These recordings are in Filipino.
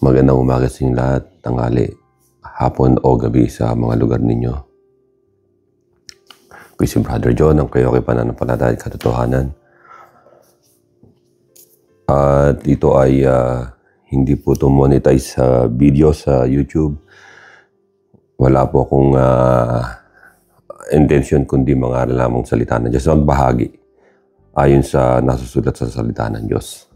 Magandang umaga sa inyong lahat, tanghali, hapon o gabi sa mga lugar ninyo. Ako si Brother John, ang kayo kay Pananampalataya at Katotohanan. At ito ay hindi po ito monetize sa video sa YouTube. Wala po akong intention kundi mga lamang salita ng Diyos. Magbahagi ayon sa nasusulat sa salita ng Diyos.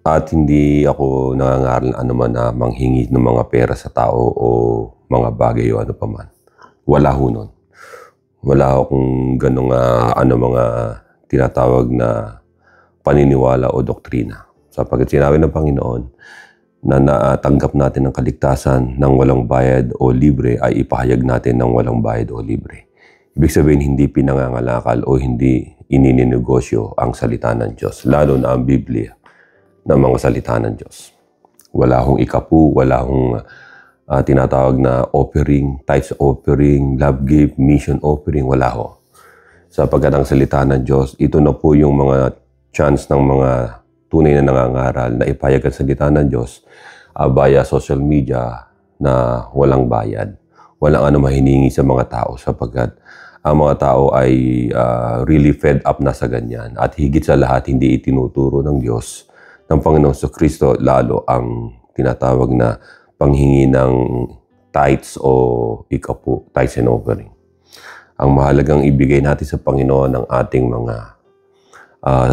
At hindi ako nangangaral anuman na manghingi ng mga pera sa tao o mga bagay o ano pa man. Wala ho nun. Wala akong ganong mga tinatawag na paniniwala o doktrina. Sapagkat sinabi ng Panginoon na natanggap natin ang kaligtasan ng walang bayad o libre ay ipahayag natin ng walang bayad o libre. Ibig sabihin, hindi pinangangalakal o hindi inininegosyo ang salita ng Diyos, lalo na ang Biblia ng mga salita ng Diyos. Wala hong ikapu, wala hong tinatawag na offering, tithes offering, love gift, mission offering, wala ho. Sapagkat ang salita ng Diyos, ito na po yung mga chance ng mga tunay na nangangaral na ipahayag ang salita ng Diyos via social media na walang bayad. Walang mahiningi sa mga tao sapagkat ang mga tao ay really fed up na sa ganyan. At higit sa lahat, hindi itinuturo ng Diyos ng Panginoon sa Kristo, lalo ang tinatawag na panghingi ng tithes o ikapu, tithes and offering. Ang mahalagang ibigay natin sa Panginoon ang ating mga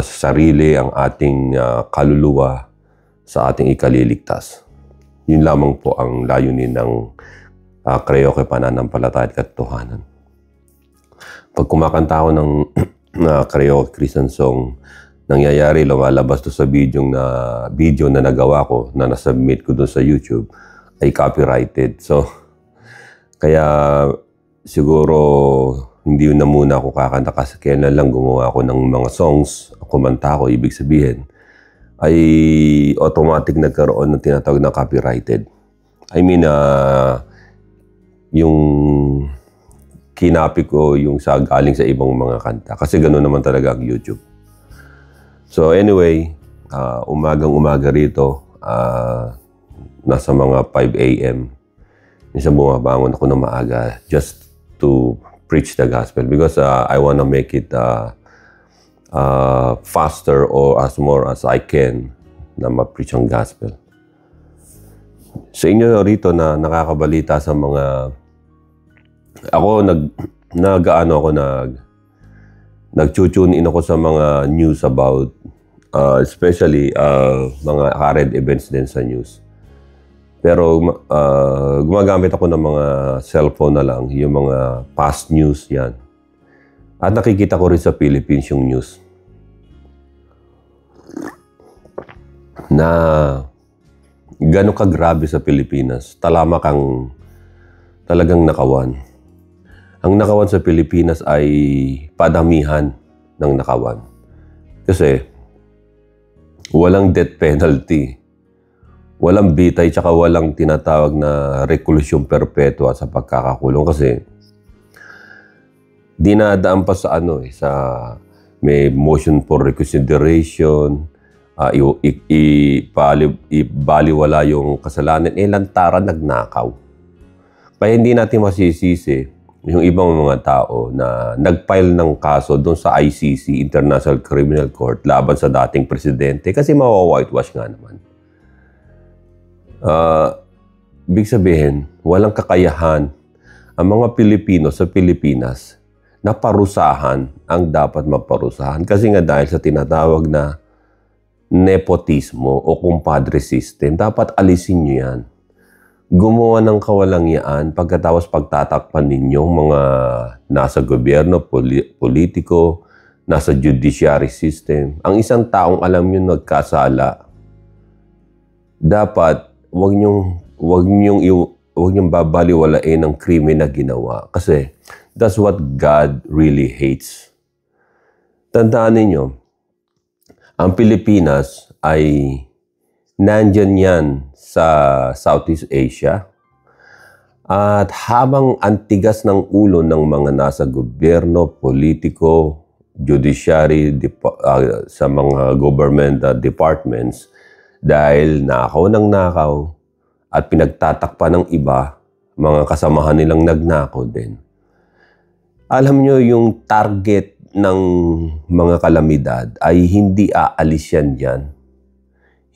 sarili, ang ating kaluluwa sa ating ikaliligtas. Yun lamang po ang layunin ng Kayoke Pananampalataya at Katotohanan. Pag kumakanta ako ng Kayoke Christian song, nangyayari, lumalabas to sa video na nagawa ko, na nasubmit ko doon sa YouTube, ay copyrighted. So, kaya siguro hindi na muna ako kakanta kasi kailan lang gumawa ako ng mga songs, kumanta ko, ibig sabihin, ay automatic nagkaroon ng tinatawag na copyrighted. I mean, yung kinapi ko yung galing sa ibang mga kanta. Kasi gano'n naman talaga ang YouTube. So anyway, umagang-umaga rito, nasa mga 5 a.m. Minsan bumabangon ako ng maaga just to preach the gospel because I want to make it faster or as more as I can na ma-preach ang gospel. Sa inyo rito na nakakabalita sa mga... Ako, nag-tune in ako sa mga news about especially mga current events din sa news. Pero gumagamit ako ng mga cellphone na lang, yung mga past news yan. At nakikita ko rin sa Philippines yung news na gano'n kagrabe sa Pilipinas. Talamak ang talagang nakawan. Ang nakawan sa Pilipinas ay padamihan ng nakawan. Kasi walang death penalty, walang bitay, tsaka walang tinatawag na reclusion perpetua sa pagkakakulong. Kasi dinadaan pa sa sa may motion for reconsideration, ibaliwala yung kasalanan, lantaran nagnakaw. Kaya hindi natin masisisi yung ibang mga tao na nag-file ng kaso doon sa ICC, International Criminal Court, laban sa dating presidente kasi mawa-whitewash nga naman. Ibig sabihin, walang kakayahan ang mga Pilipino sa Pilipinas na parusahan ang dapat maparusahan. Kasi nga dahil sa tinatawag na nepotismo o kumpadre system, dapat alisin nyo yan. Gumawa ng kawalangyaan pagkatapos pagtatakpan ninyong mga nasa gobyerno, politiko, nasa judiciary system. Ang isang taong alam nyo nagkasala, dapat wag niyong babaliwalain ang krimen na ginawa. Kasi that's what God really hates. Tandaan ninyo, ang Pilipinas ay nandyan yan sa Southeast Asia. At habang antigas ng ulo ng mga nasa gobyerno, politiko, judiciary, sa mga government departments, Dahil nakaw ng nakaw at pinagtatakpan ng iba, mga kasamahan nilang nagnakaw din. Alam nyo, yung target ng mga kalamidad ay hindi aalis yan dyan.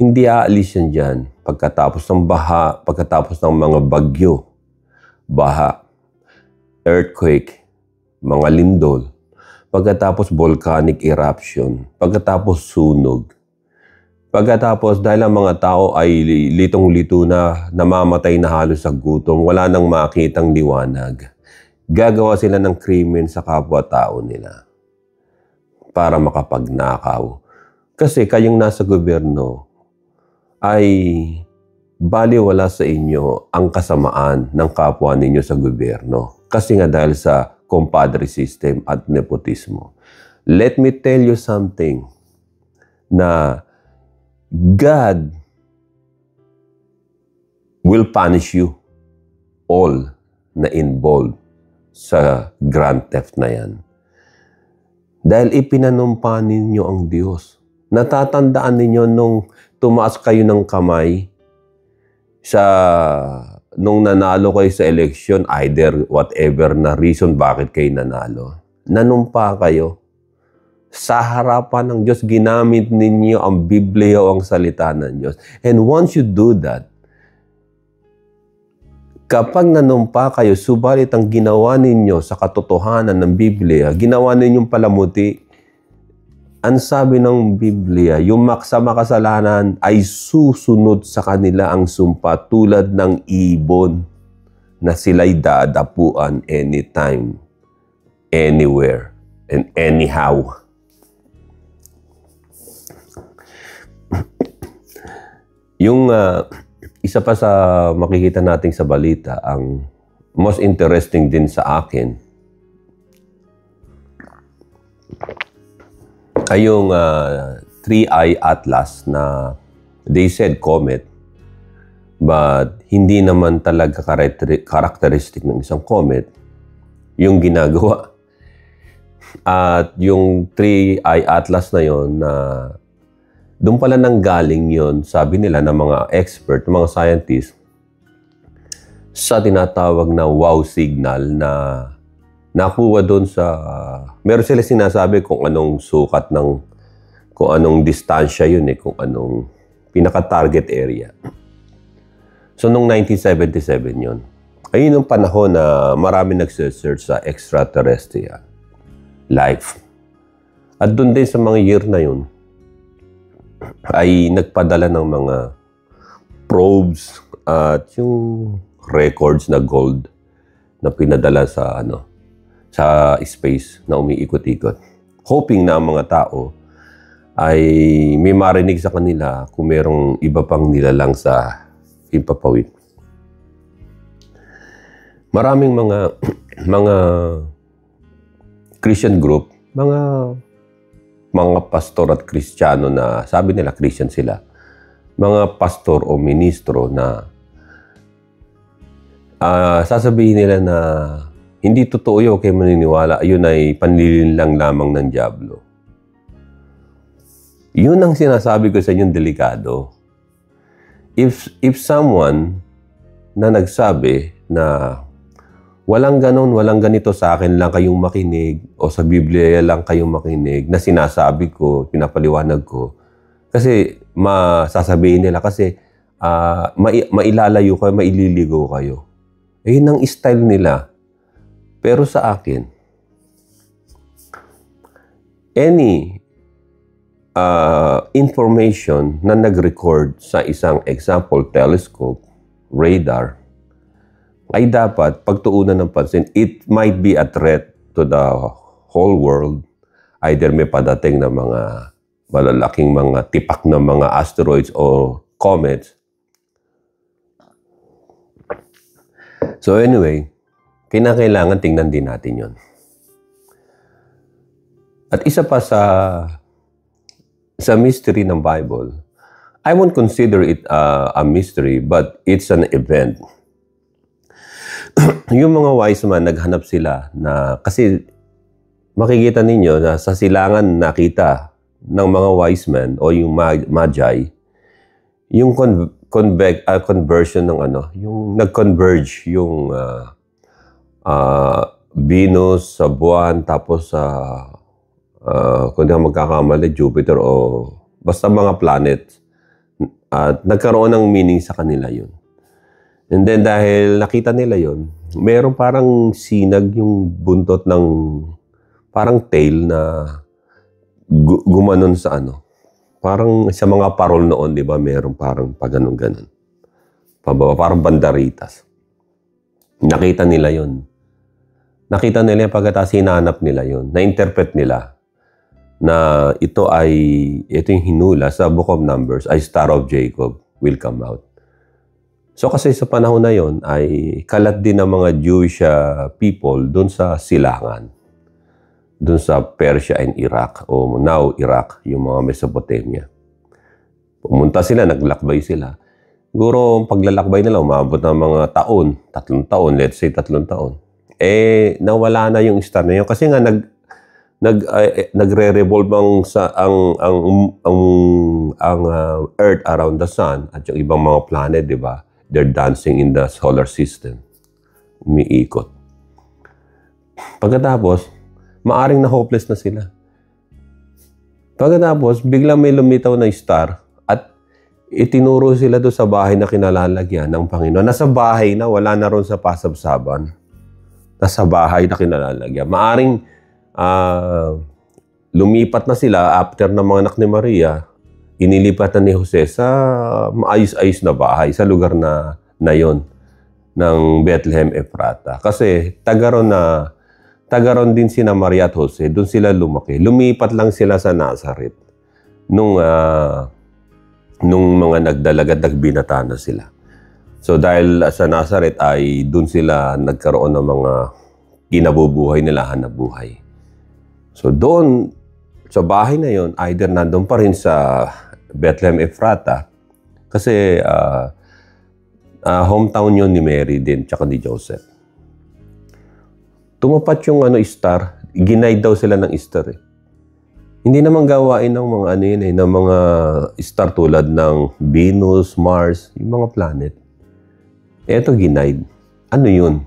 Hindi aalis yan dyan pagkatapos ng baha, pagkatapos ng mga bagyo, baha, earthquake, mga lindol, pagkatapos volcanic eruption, pagkatapos sunog, pagkatapos dahil ang mga tao ay litong-lito na, namamatay na halos sa gutom, wala nang makitang liwanag, gagawa sila ng krimen sa kapwa-tao nila para makapagnakaw. Kasi kayong nasa gobyerno ay baliwala sa inyo ang kasamaan ng kapwa ninyo sa gobyerno. Kasi nga dahil sa compadre system at nepotismo. Let me tell you something na God will punish you all na involved sa grand theft na yan. Dahil ipinanumpa ninyo ang Diyos. Natatandaan ninyo nung tumaas kayo ng kamay nung nanalo kayo sa election, either whatever na reason bakit kayo nanalo. Nanumpa kayo. Sa harapan ng Diyos, ginamit ninyo ang Biblia o ang salita ng Diyos. And once you do that, kapag nanumpa kayo, subalit ang ginawa ninyo sa katotohanan ng Biblia, ginawa ninyong palamuti, ang sabi ng Biblia, yung sa makasalanan ay susunod sa kanila ang sumpa tulad ng ibon na sila'y dadapuan anytime, anywhere, and anyhow. Yung isa pa sa makikita natin sa balita, ang most interesting din sa akin, ay yung Three-Eye Atlas na they said comet, but hindi naman talaga characteristic ng isang comet yung ginagawa. At yung Three-Eye Atlas na yon na doon pala nang galing yon, sabi nila ng mga expert, mga scientists, sa tinatawag na wow signal na nakuha doon sa, meron sila sinasabi kung anong sukat ng, kung anong distansya yun kung anong pinaka-target area. So, noong 1977 yun. Ayun yung panahon na marami nagsesearch sa extraterrestrial life. At doon din sa mga year na yun, ay nagpadala ng mga probes at yung records na gold na pinadala sa sa space na umiikot-ikot. Hoping na ang mga tao ay may marinig sa kanila kung merong iba pang nilalang sa himpapawid. Maraming mga Christian group, mga pastor at Kristiyano na sabi nila Christian sila, mga pastor o ministro na sasabihin nila na hindi totoo yun, kayo maniniwala, yun ay panlilinlang lamang ng dyablo. Yun ang sinasabi ko sa inyong delikado. If someone na nagsabi na walang ganon, walang ganito, sa akin lang kayong makinig o sa Biblia lang kayong makinig na sinasabi ko, pinapaliwanag ko. Kasi sasabihin nila kasi mailalayo kayo, maililigo kayo. Yun ang style nila. Pero sa akin, any information na nag-record sa isang example, telescope, radar, ay dapat pagtuunan ng pansin. It might be a threat to the whole world. Either may padating na mga malalaking mga tipak na mga asteroids o comets. So anyway, kinakailangan tingnan din natin yon. At isa pa sa mystery ng Bible, I won't consider it a mystery, but it's an event. Yung mga wise man, naghanap sila na, kasi makikita ninyo na sa silangan nakita ng mga wise men o yung magi, yung conversion ng yung nag-converge yung Venus sa buwan, tapos kung di ako magkakamali, Jupiter o basta mga planets. At nagkaroon ng meaning sa kanila yun. And then dahil nakita nila yun, meron parang sinag yung buntot ng parang tail na gumanon sa parang sa mga parol noon, di ba? Meron parang paganon-ganon. Pababa, parang bandaritas. Nakita nila yun. Nakita nila yung pagkatapos hinanap nila yun. Na-interpret nila na ito yung hinula sa Book of Numbers, ay Star of Jacob will come out. So kasi sa panahon na yon ay kalat din ng mga Jewish people doon sa silangan. Doon sa Persia and Iraq, o now Iraq, yung mga Mesopotamia. Pumunta sila, naglakbay sila. Siguro, paglalakbay nila, umabot ng mga taon, 3 taon, let's say 3 taon. Nawala na yung star na yun. Kasi nga, nagre-revolve ang Earth around the Sun at yung ibang mga planet, di ba? They're dancing in the solar system. Umiikot. Pagkatapos, maaring na hopeless na sila. Pagkatapos, biglang may lumitaw na star at itinuro sila doon sa bahay na kinalalagyan ng Panginoon. Nasa bahay na, wala na ron sa pasabsaban. Nasa bahay na kinalalagyan. Maaring lumipat na sila after ng mga anak ni Maria, inilipat na ni Jose sa maayos-ayos na bahay sa lugar na yon ng Bethlehem Ephrata. Kasi taga ron din sina Maria at Jose, doon sila lumaki. Lumipat lang sila sa Nazareth nung mga nagdalagat, nagbinata na sila. So dahil sa Nazareth ay doon sila nagkaroon ng mga kinabubuhay nila, hanap buhay. So doon, sa bahay na yon, either nandun pa rin sa Bethlehem Ephrata, kasi hometown yun ni Mary din, tsaka ni Joseph. Tumapat yung star, ginaid daw sila ng star eh. Hindi naman gawain ng mga ng mga star tulad ng Venus, Mars, yung mga planet. Eto ginaid. Ano yun?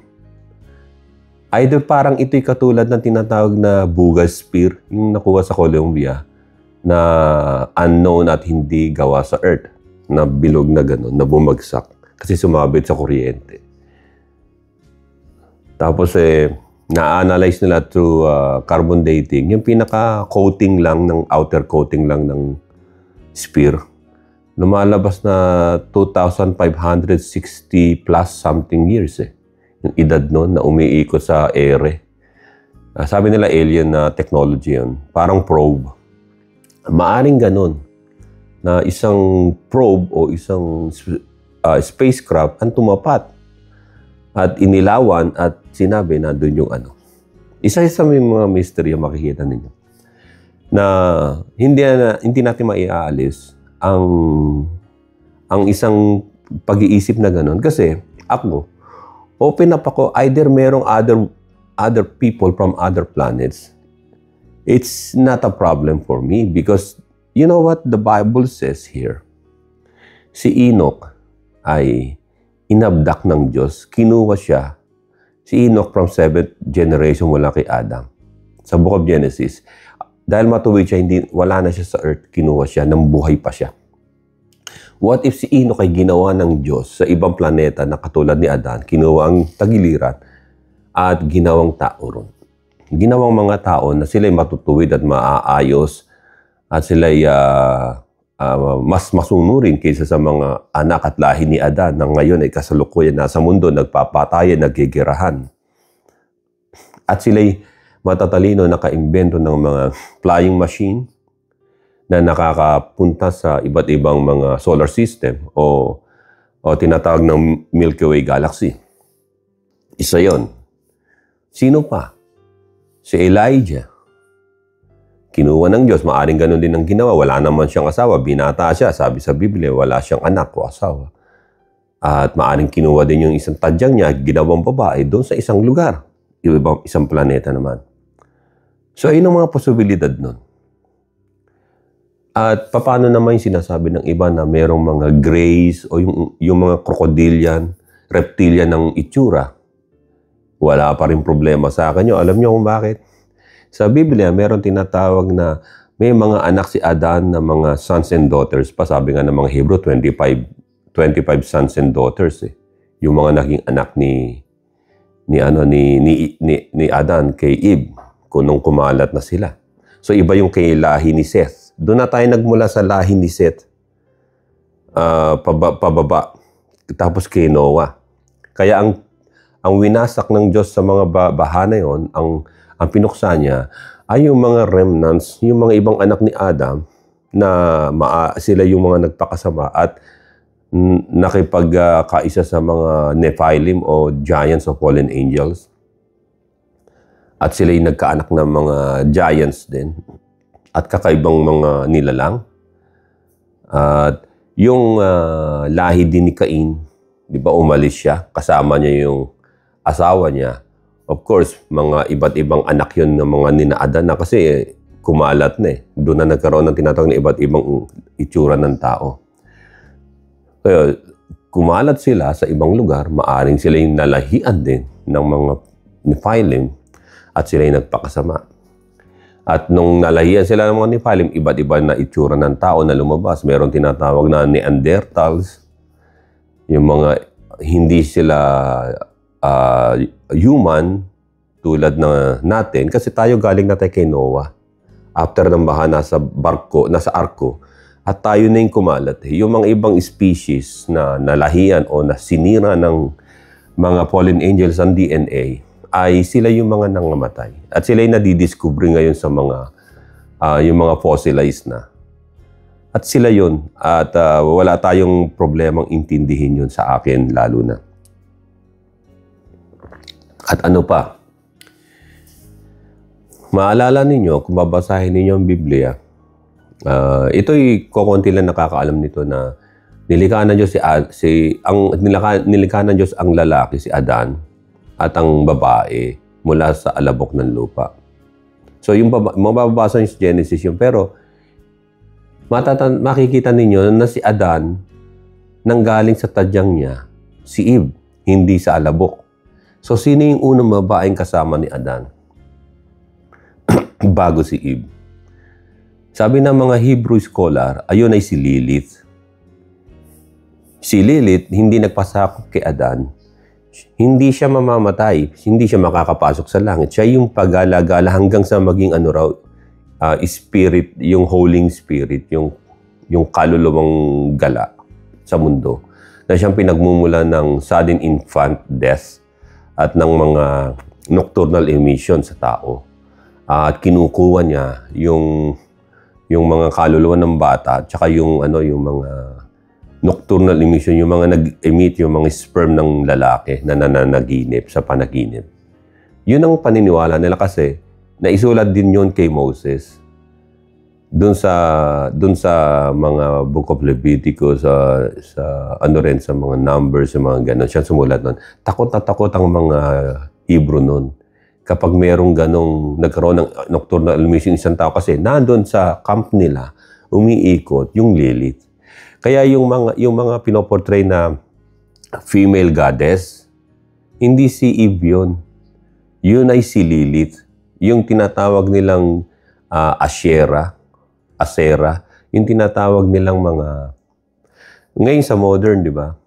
Either parang ito'y katulad ng tinatawag na Buga Spear, yung nakuha sa Colombia, na unknown at hindi gawa sa Earth, na bilog na gano'n, na bumagsak kasi sumabit sa kuryente. Tapos na-analyze nila through carbon dating, yung pinaka-coating lang, ng outer coating lang ng spear. Lumalabas na 2,560 plus something years yung edad nun na umiikot sa ere. Sabi nila alien na technology yun. Parang probe. Maaring ganun na isang probe o isang spacecraft ang tumapat at inilawan at sinabi na doon yung Isa-isa may mga mystery ang makikita ninyo. Na hindi natin maiaalis ang isang pag-iisip na gano'n. Kasi ako, open up ako, either merong other people from other planets. It's not a problem for me because you know what the Bible says here? Si Enoch ay inabdak ng Diyos, kinuha siya. Si Enoch from 7th generation mula kay Adam. Sa Book of Genesis, dahil matuwid siya, wala na siya sa earth, kinuha siya, nang buhay pa siya. What if si Enoch ay ginawa ng Diyos sa ibang planeta na katulad ni Adan, kinuha ang tagiliran at ginawang tao ron. Ginawang mga tao na sila'y matutuwid at maaayos at sila'y mas masunurin kaysa sa mga anak at lahi ni Adan na ngayon ay kasalukuyan nasa mundo, nagpapatayan, naggigirahan. At sila'y matatalino, nakaimbento ng mga flying machine na nakakapunta sa iba't ibang mga solar system o tinatawag ng Milky Way Galaxy. Isa yon. Sino pa? Si Elijah. Kinuha ng Diyos, maaring ganun din ang ginawa. Wala naman siyang asawa, binata siya. Sabi sa Biblia, wala siyang anak o asawa. At maaring kinuha din yung isang tadyang niya, ginawang babae doon sa isang lugar. Isang planeta naman. So, ayun ang mga posibilidad nun. At paano naman yung sinasabi ng iba na merong mga grays o yung mga krokodilyan, reptilian ng itsura? Wala pa rin problema sa akin yun. Alam niyo kung bakit? Sa Biblia, meron tinatawag na may mga anak si Adan na mga sons and daughters pa. Sabi nga ng mga Hebrew, 25 sons and daughters. Yung mga naging anak ni Adan kay Eve, nung kumalat na sila. So iba yung kay lahi ni Seth. Doon na tayo nagmula sa lahi ni Seth, pababa, tapos kay Noah. Kaya ang winasak ng Diyos sa mga baha na yon, ang pinuksa niya ay yung mga remnants, yung mga ibang anak ni Adam na sila yung mga nagpakasama at nakipagkaisa sa mga Nephilim o giants of fallen angels. At sila yung nagkaanak ng mga giants din at kakaibang mga nilalang. At yung lahi din ni Cain, di ba, umalis siya, kasama niya yung asawa niya. Of course, mga iba't ibang anak yun ng mga ninaadan na kasi kumalat na eh. Doon na nagkaroon ng tinatawag na iba't ibang itsura ng tao. Kaya kumalat sila sa ibang lugar, maaring sila yung nalahian din ng mga Nephilim at sila yung nagpakasama. At nung nalahian sila ng mga Nephilim, iba't iba na itsura ng tao na lumabas. Meron tinatawag na Neanderthals, yung mga hindi sila human tulad na natin, kasi tayo galing na tayo kay Noah. After ng baha, nasa arko, at tayo na yung kumalat. Yung mga ibang species na nalahian o na sinira ng mga fallen angels ang DNA, ay sila yung mga nangamatay. At sila yung nadidiscover ngayon sa mga, yung mga fossilized na. At sila yun. At wala tayong problemang intindihin yun sa akin, lalo na. At ano pa? Maalala ninyo, kung babasahin ninyo ang Biblia, ito'y kukunti lang nakakaalam nito na nilikha ng Diyos nilikha ng Diyos ang lalaki, si Adan, at ang babae mula sa alabok ng lupa. So yung mababasa nyo sa Genesis yun, pero makikita ninyo na si Adan nanggaling sa tadyang niya, si Eve, hindi sa alabok. So sino yung unang babaeng kasama ni Adan bago si Eve? Sabi ng mga Hebrew scholar, ayun ay si Lilith. Si Lilith hindi nagpasakop kay Adan. Hindi siya mamamatay, hindi siya makakapasok sa langit. Siya yung pagala-gala hanggang sa maging spirit, yung holy spirit, yung kaluluwang gala sa mundo. Na siyang pinagmumula ng sudden infant death at ng mga nocturnal emission sa tao. At kinukuha niya yung mga kaluluwa ng bata, tsaka yung mga nocturnal emission, yung mga nag-emit, yung mga sperm ng lalaki na nananaginip sa panaginip. Yun ang paniniwala nila kasi naisulat din yun kay Moses. Doon sa mga Book of Leviticus, sa mga Numbers, sa mga gano'n, siya sumulat nun. Takot na takot ang mga Hebrew nun. Kapag merong nagkaroon ng nocturnal emission isang tao, kasi nandun sa camp nila, umiikot yung Lilith. Kaya yung mga pinoportray na female goddess, hindi si Eve yun. Yun ay si Lilith. Yung tinatawag nilang Asera, yung tinatawag nilang mga... Ngayon sa modern, di ba?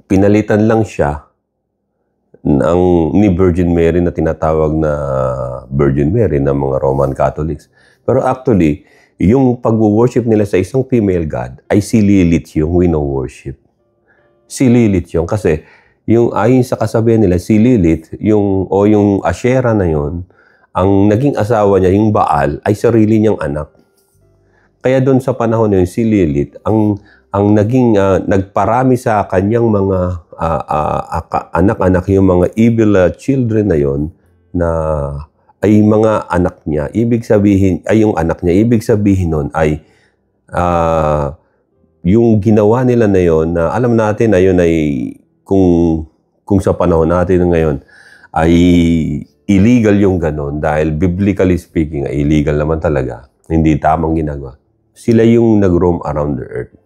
Pinalitan lang siya ni Virgin Mary na tinatawag na Virgin Mary ng mga Roman Catholics. Pero actually, yung pag-worship nila sa isang female god ay si Lilith yung wino-worship. Si Lilith yung, kasi yung ayon sa kasabihan nila, si Lilith, yung Asherah na yon, ang naging asawa niya, yung Baal, ay sarili niyang anak. Kaya doon sa panahon na yun, si Lilith, ang naging nagparami sa kanyang mga anak-anak, yung mga evil children na yon, na ay mga anak niya. Ibig sabihin, ay yung anak niya, ibig sabihin nun ay yung ginawa nila na yon, na alam natin na yun ay kung sa panahon natin ngayon ay illegal yung ganon, dahil biblically speaking, ay illegal naman talaga. Hindi tamang ginagawa. Sila yung nag-roam around the earth.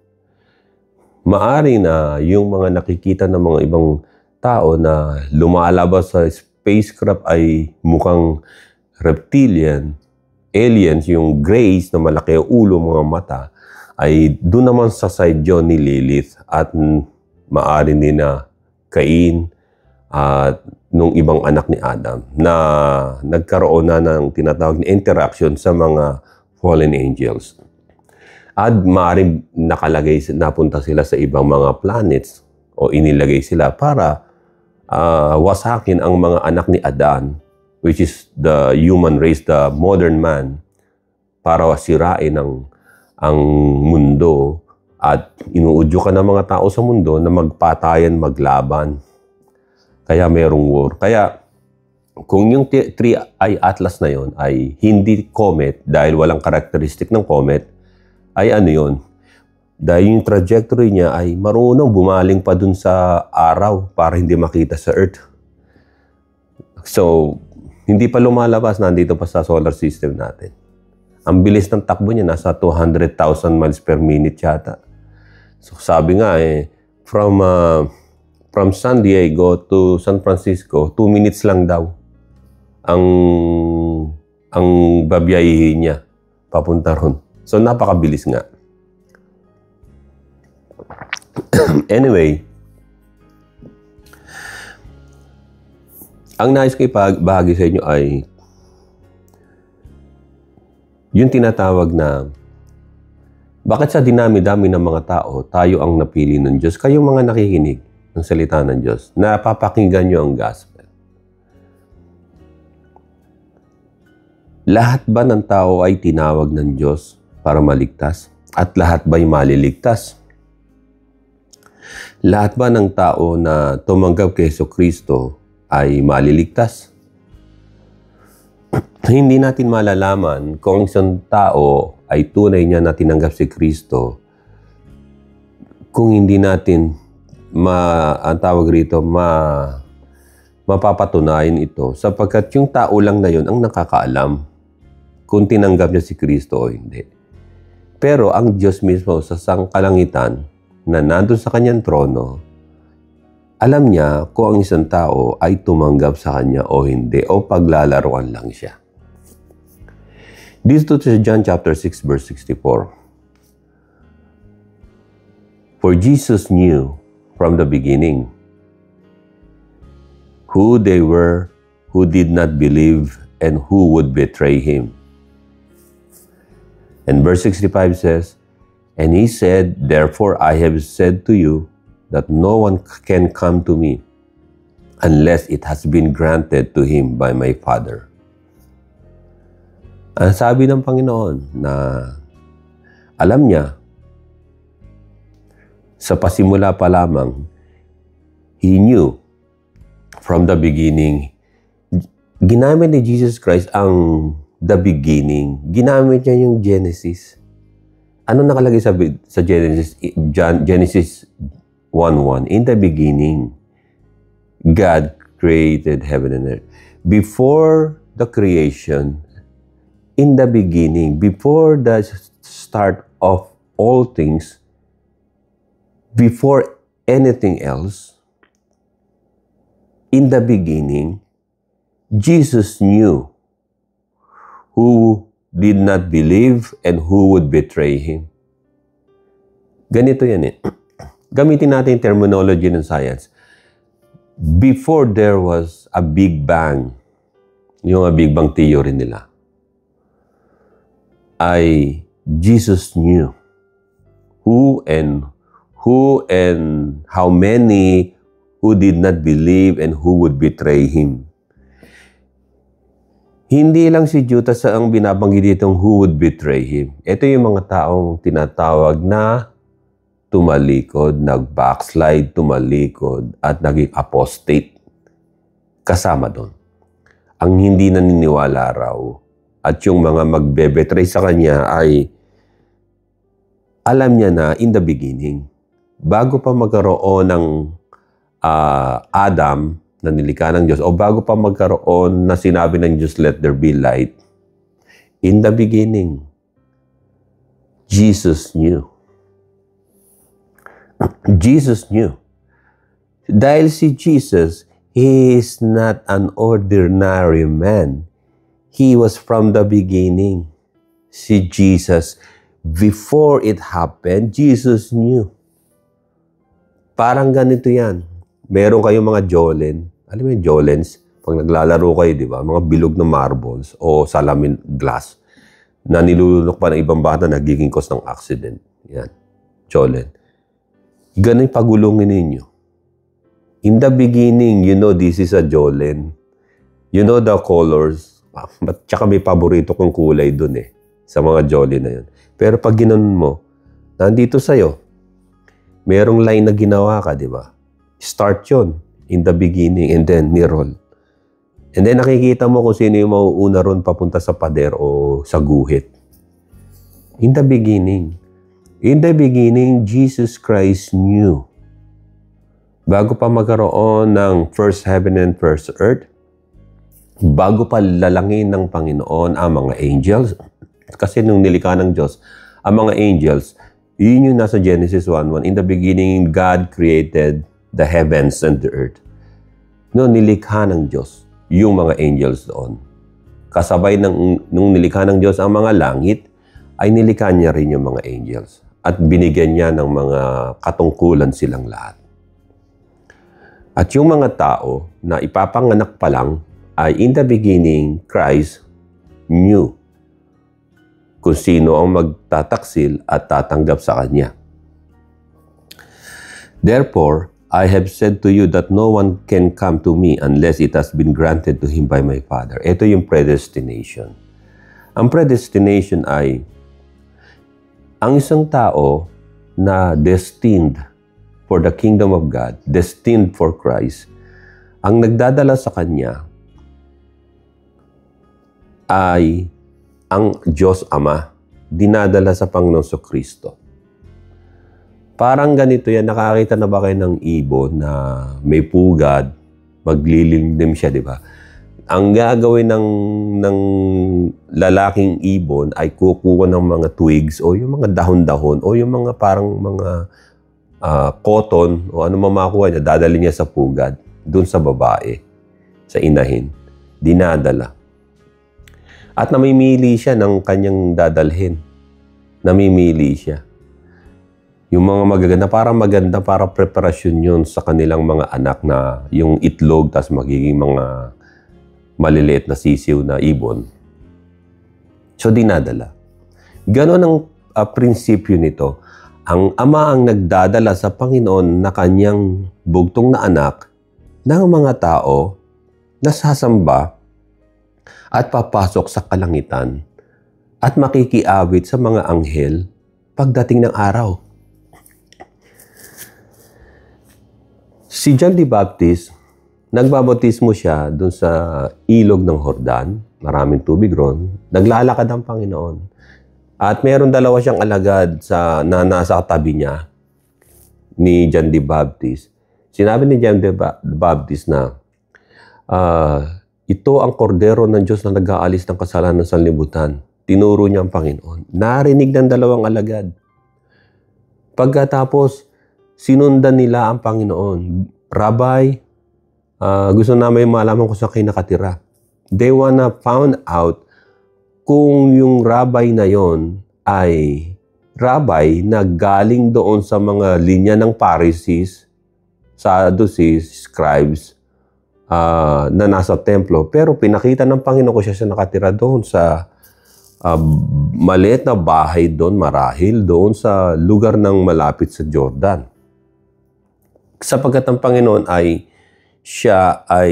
Maari na yung mga nakikita ng mga ibang tao na lumalabas sa spacecraft ay mukhang reptilian, aliens, yung grays na malaki ang ulo, mga mata, ay doon naman sa side yun ni Lilith at maari din na Cain at nung ibang anak ni Adam na nagkaroon na ng tinatawag na interaction sa mga fallen angels. At maaaring napunta sila sa ibang mga planets o inilagay sila para wasakin ang mga anak ni Adan, which is the human race, the modern man, para sirain ang mundo at inuudyo ka ng mga tao sa mundo na magpatayan, maglaban. Kaya mayroong war. Kaya kung yung Three-Eye Atlas na yon ay hindi comet dahil walang karakteristik ng comet, ay ano yun? Dahil yung trajectory niya ay marunong bumaling pa dun sa araw para hindi makita sa Earth. So, hindi pa lumalabas, nandito pa sa solar system natin. Ang bilis ng takbo niya, nasa 200,000 miles per minute yata. So, sabi nga from San Diego to San Francisco, 2 minutes lang daw ang babiyahihin niya papunta ron. So, napakabilis nga. Anyway, ang nais ko ibahagi sa inyo ay yung tinatawag na bakit sa dinami-dami ng mga tao, tayo ang napili ng Diyos. Kayong mga nakikinig ng salita ng Diyos, napapakinggan nyo ang gospel. Lahat ba ng tao ay tinawag ng Diyos para maligtas? At lahat ba'y maliligtas? Lahat ba ng tao na tumanggap kay Jesucristo ay maliligtas? Hindi natin malalaman kung isang tao ay tunay niya na tinanggap si Kristo kung hindi natin mapapatunayan ito sapagkat yung tao lang na yun ang nakakaalam kung tinanggap niya si Kristo o hindi. Pero ang Diyos mismo sa sangkalangitan na nandun sa kanyang trono, alam niya kung ang isang tao ay tumanggap sa kanya o hindi o paglalaruan lang siya. Dito sa John chapter 6 verse 64. For Jesus knew from the beginning who they were who did not believe and who would betray him. And verse 65 says, and he said, therefore I have said to you that no one can come to me unless it has been granted to him by my Father. Ang sabi ng Panginoon na alam niya, sa pasimula pa lamang, He knew from the beginning. Ginamit ni Jesus Christ ang the beginning. Ginamit niya yung Genesis. Ano nakalagay sa Genesis? Genesis 1:1. In the beginning, God created heaven and earth. Before the creation, in the beginning, before the start of all things, before anything else, in the beginning, Jesus knew who did not believe and who would betray him. Ganito yan eh. Gamitin natin yung terminology ng science. Before there was a Big Bang, yung Big Bang theory nila, ay Jesus knew who and how many who did not believe and who would betray him. Hindi lang si Judas ang binabanggit ditong who would betray him. Ito yung mga taong tinatawag na tumalikod, nag-backslide, tumalikod, at naging apostate. Kasama doon. Ang hindi naniniwala raw at yung mga magbe-betray sa kanya ay alam niya na in the beginning. Bago pa magkaroon ng Adam na nilikha ng Diyos o bago pa magkaroon na sinabi ng Diyos, let there be light, in the beginning, Jesus knew. Jesus knew. Dahil si Jesus, He is not an ordinary man. He was from the beginning. Si Jesus, before it happened, Jesus knew. Parang ganito yan. Meron kayong mga jolen. Alam mo yung jolens? Pag naglalaro kayo, di ba? Mga bilog na marbles o salamin glass na nilulunok pa ng ibang bata, nagiging cause ng accident. Yan. Jolen. Ganun pagulungin ninyo. In the beginning, you know this is a jolen. You know the colors. Tsaka may paborito kong kulay dun sa mga jolen na yun. Pero pag ginanon mo, nandito sa'yo, merong line na ginawa ka, di ba? Start yun in the beginning and then ni-roll. And then nakikita mo kung sino yung mauuna ron papunta sa pader o sa guhit. In the beginning. In the beginning, Jesus Christ knew. Bago pa magkaroon ng first heaven and first earth, bago pa lalangin ng Panginoon ang mga angels, kasi nung nilikha ng Diyos, ang mga angels, yun yung nasa Genesis 1:1. In the beginning, God created the heavens and the earth. No, nilikha ng Diyos yung mga angels doon. Kasabay nung nilikha ng Diyos ang mga langit, ay nilikha niya rin yung mga angels. At binigyan niya ng mga katungkulan silang lahat. At yung mga tao na ipapanganak pa lang ay in the beginning, Christ knew kung sino ang magtataksil at tatanggap sa Kanya. Therefore, I have said to you that no one can come to me unless it has been granted to him by my Father. Ito yung predestination. Ang predestination ay ang isang tao na destined for the kingdom of God, destined for Christ, ang nagdadala sa Kanya ay ang Diyos Ama, dinadala sa Panginoon Kristo. Parang ganito yan, nakakita na ba kayo ng ibon na may pugad, maglilimlim siya, di ba? Ang gagawin ng lalaking ibon ay kukuha ng mga twigs o yung mga dahon-dahon o yung mga parang mga cotton o ano mamakuha niya, dadali niya sa pugad, dun sa babae, sa inahin, dinadala. At namimili siya ng kanyang dadalhin. Namimili siya. Yung mga magaganda, para preparasyon yun sa kanilang mga anak na yung itlog, tas magiging mga maliliit na sisiw na ibon. So, dinadala. Ganon ang prinsipyo nito. Ang Ama ang nagdadala sa Panginoon na kanyang bugtong na anak ng mga tao na sasamba at papasok sa kalangitan at makikiawit sa mga anghel pagdating ng araw. Si John the Baptist, nagbabautismo siya dun sa ilog ng Jordan, maraming tubig ron, naglalakad ang Panginoon. At meron dalawa siyang alagad na nasa tabi niya ni John the Baptist. Sinabi ni John the Baptist na, ito ang kordero ng Diyos na nag-aalis ng kasalanan ng sanlibutan. Tinuro niya ang Panginoon. Narinig ng dalawang alagad. Pagkatapos, sinundan nila ang Panginoon. Rabbi, gusto namin malaman kung saan kayo nakatira. They wanna found out kung yung rabbi na yon ay rabbi na galing doon sa mga linya ng Pharisees, Sadducees, scribes, na nasa templo. Pero pinakita ng Panginoon ko siya nakatira doon sa maliit na bahay doon, marahil doon sa lugar ng malapit sa Jordan. Sapagkat ang Panginoon siya ay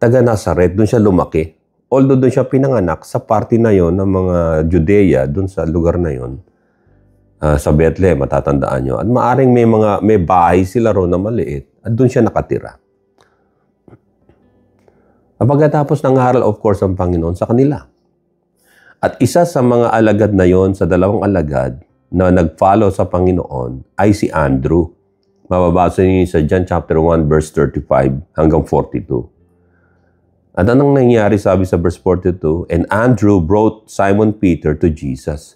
taga Nazaret, doon siya lumaki. Although doon siya pinanganak sa party na yon ng mga Judea, doon sa lugar na yon, sa Bethlehem, matatandaan nyo. At maaring may bahay sila ron na maliit at doon siya nakatira. Pagkatapos nangaral, of course, ang Panginoon sa kanila. At isa sa mga alagad na yon, sa dalawang alagad na nag-follow sa Panginoon, ay si Andrew. Mababasa niyo sa John chapter 1, verse 35 hanggang 42. At anong nangyari, sabi sa verse 42, and Andrew brought Simon Peter to Jesus.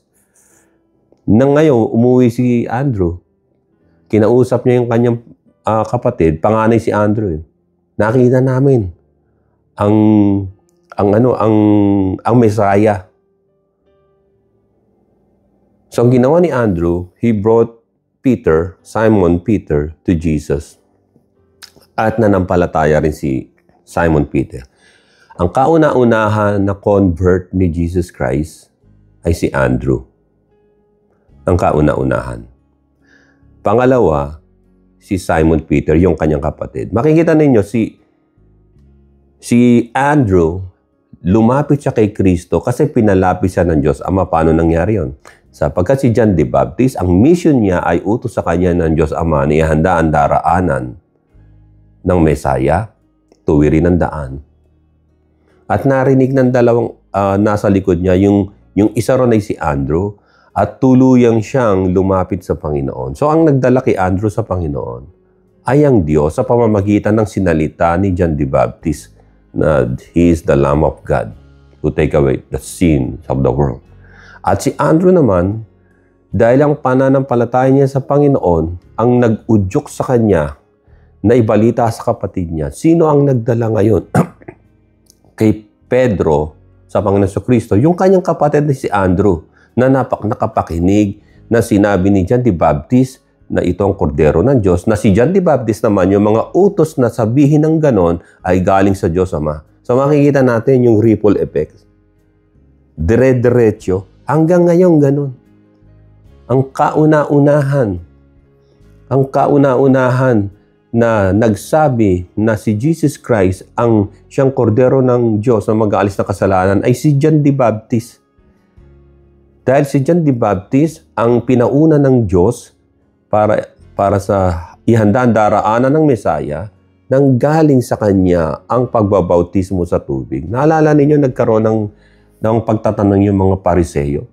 Nang ngayon, umuwi si Andrew. Kinausap niya yung kanyang kapatid, panganay si Andrew. Nakita namin ang Messiah. So, ang ginawa ni Andrew, he brought Simon Peter, to Jesus. At nanampalataya rin si Simon Peter. Ang kauna-unahan na convert ni Jesus Christ ay si Andrew. Ang kauna-unahan. Pangalawa, si Simon Peter, yung kanyang kapatid. Makikita ninyo, si Andrew, lumapit siya kay Kristo kasi pinalapit siya ng Diyos Ama. Paano nangyari yun? Sapagkat si John the Baptist, ang mission niya ay utos sa kanya ng Diyos Ama na ihanda ang daraanan ng Mesaya, tuwirin ang daan. At narinig ng dalawang nasa likod niya, yung isa ron ay si Andrew, at tuluyang siyang lumapit sa Panginoon. So ang nagdala kay Andrew sa Panginoon ay ang Diyos sa pamamagitan ng sinalita ni John the Baptist na He is the Lamb of God who take away the sins of the world. At si Andrew naman, dahil ang pananampalataya niya sa Panginoon, ang nag-udyok sa kanya na ibalita sa kapatid niya, sino ang nagdala ngayon kay Pedro sa Panginoon Kristo? Yung kanyang kapatid na si Andrew, na nakapakinig na sinabi ni John the Baptist na ito ang kordero ng Diyos, na si John the Baptist naman, yung mga utos na sabihin ng ganon ay galing sa Diyos Ama. So makikita natin yung ripple effect. Dire-diretso, hanggang ngayon ganon. Ang kauna-unahan na nagsabi na si Jesus Christ ang siyang kordero ng Diyos na mag-aalis na kasalanan ay si John the Baptist. Dahil si John the Baptist ang pinauna ng Diyos para sa ihanda ang daraanan ng Mesaya, nang galing sa Kanya ang pagbabautismo sa tubig. Naalala ninyo, nagkaroon ng pagtatanong yung mga Pariseyo.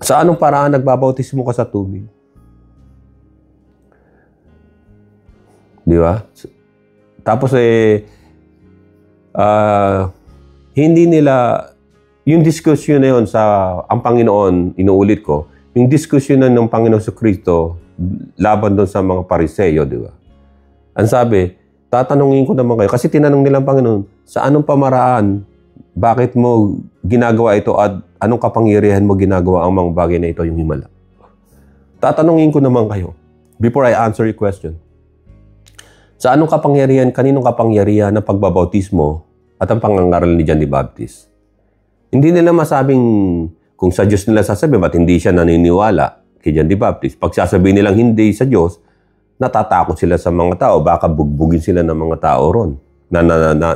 Sa anong paraan nagbabautismo ka sa tubig? Di ba? Tapos hindi nila, yung diskusyon na yun ang Panginoon, inuulit ko, yung diskusyon na ng Panginoon sa Kristo laban doon sa mga Pariseyo, di ba? Ang sabi, tatanungin ko naman kayo, kasi tinanong nilang Panginoon, sa anong pamaraan, bakit mo ginagawa ito at anong kapangyarihan mo ginagawa ang mga bagay na ito, yung himala? Tatanungin ko naman kayo, before I answer your question, sa anong kapangyarihan, kaninong kapangyarihan ng pagbabautismo at ang pangangaral ni John the Baptist? Hindi nila masabing kung sa Diyos nila sasabihin, ba't hindi siya naniniwala kay John the Baptist? Pag sasabihin nilang hindi sa Diyos, natatakot sila sa mga tao. Baka bugbugin sila ng mga tao ron na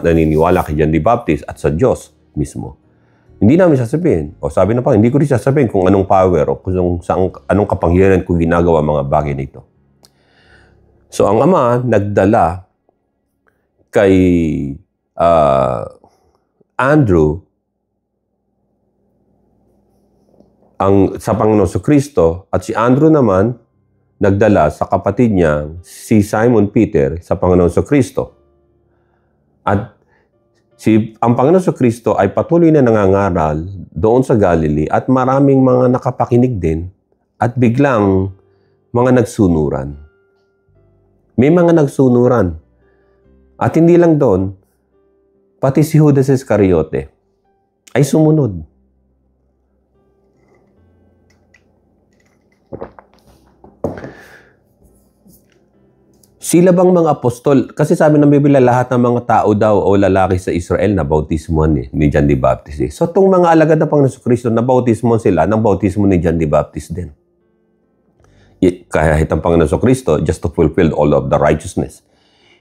naniniwala kay John the Baptist at sa Diyos mismo. Hindi namin sasabihin. O sabi na pa, hindi ko rin sasabihin kung anong power o kung anong kapangyarihan ko ginagawa mga bagay na ito. So ang Ama nagdala kay Andrew sa Panginoon Kristo, at si Andrew naman nagdala sa kapatid niya si Simon Peter sa Panginoon Kristo. At ang Panginoon Kristo ay patuloy na nangangaral doon sa Galilee at maraming mga nakapakinig din at biglang mga nagsunuran. May mga nagsunuran. At hindi lang doon, pati si Judas Iscariote ay sumunod. Sila bang mga apostol? Kasi sabi ng Biblia, lahat ng mga tao daw o lalaki sa Israel na bautismuhan ni John the Baptist. So itong mga alagad ng Panginoon Kristo na bautismuhan sila ng bautismo ni John the Baptist din. Kahit ang Panginoon Kristo, just to fulfill all of the righteousness.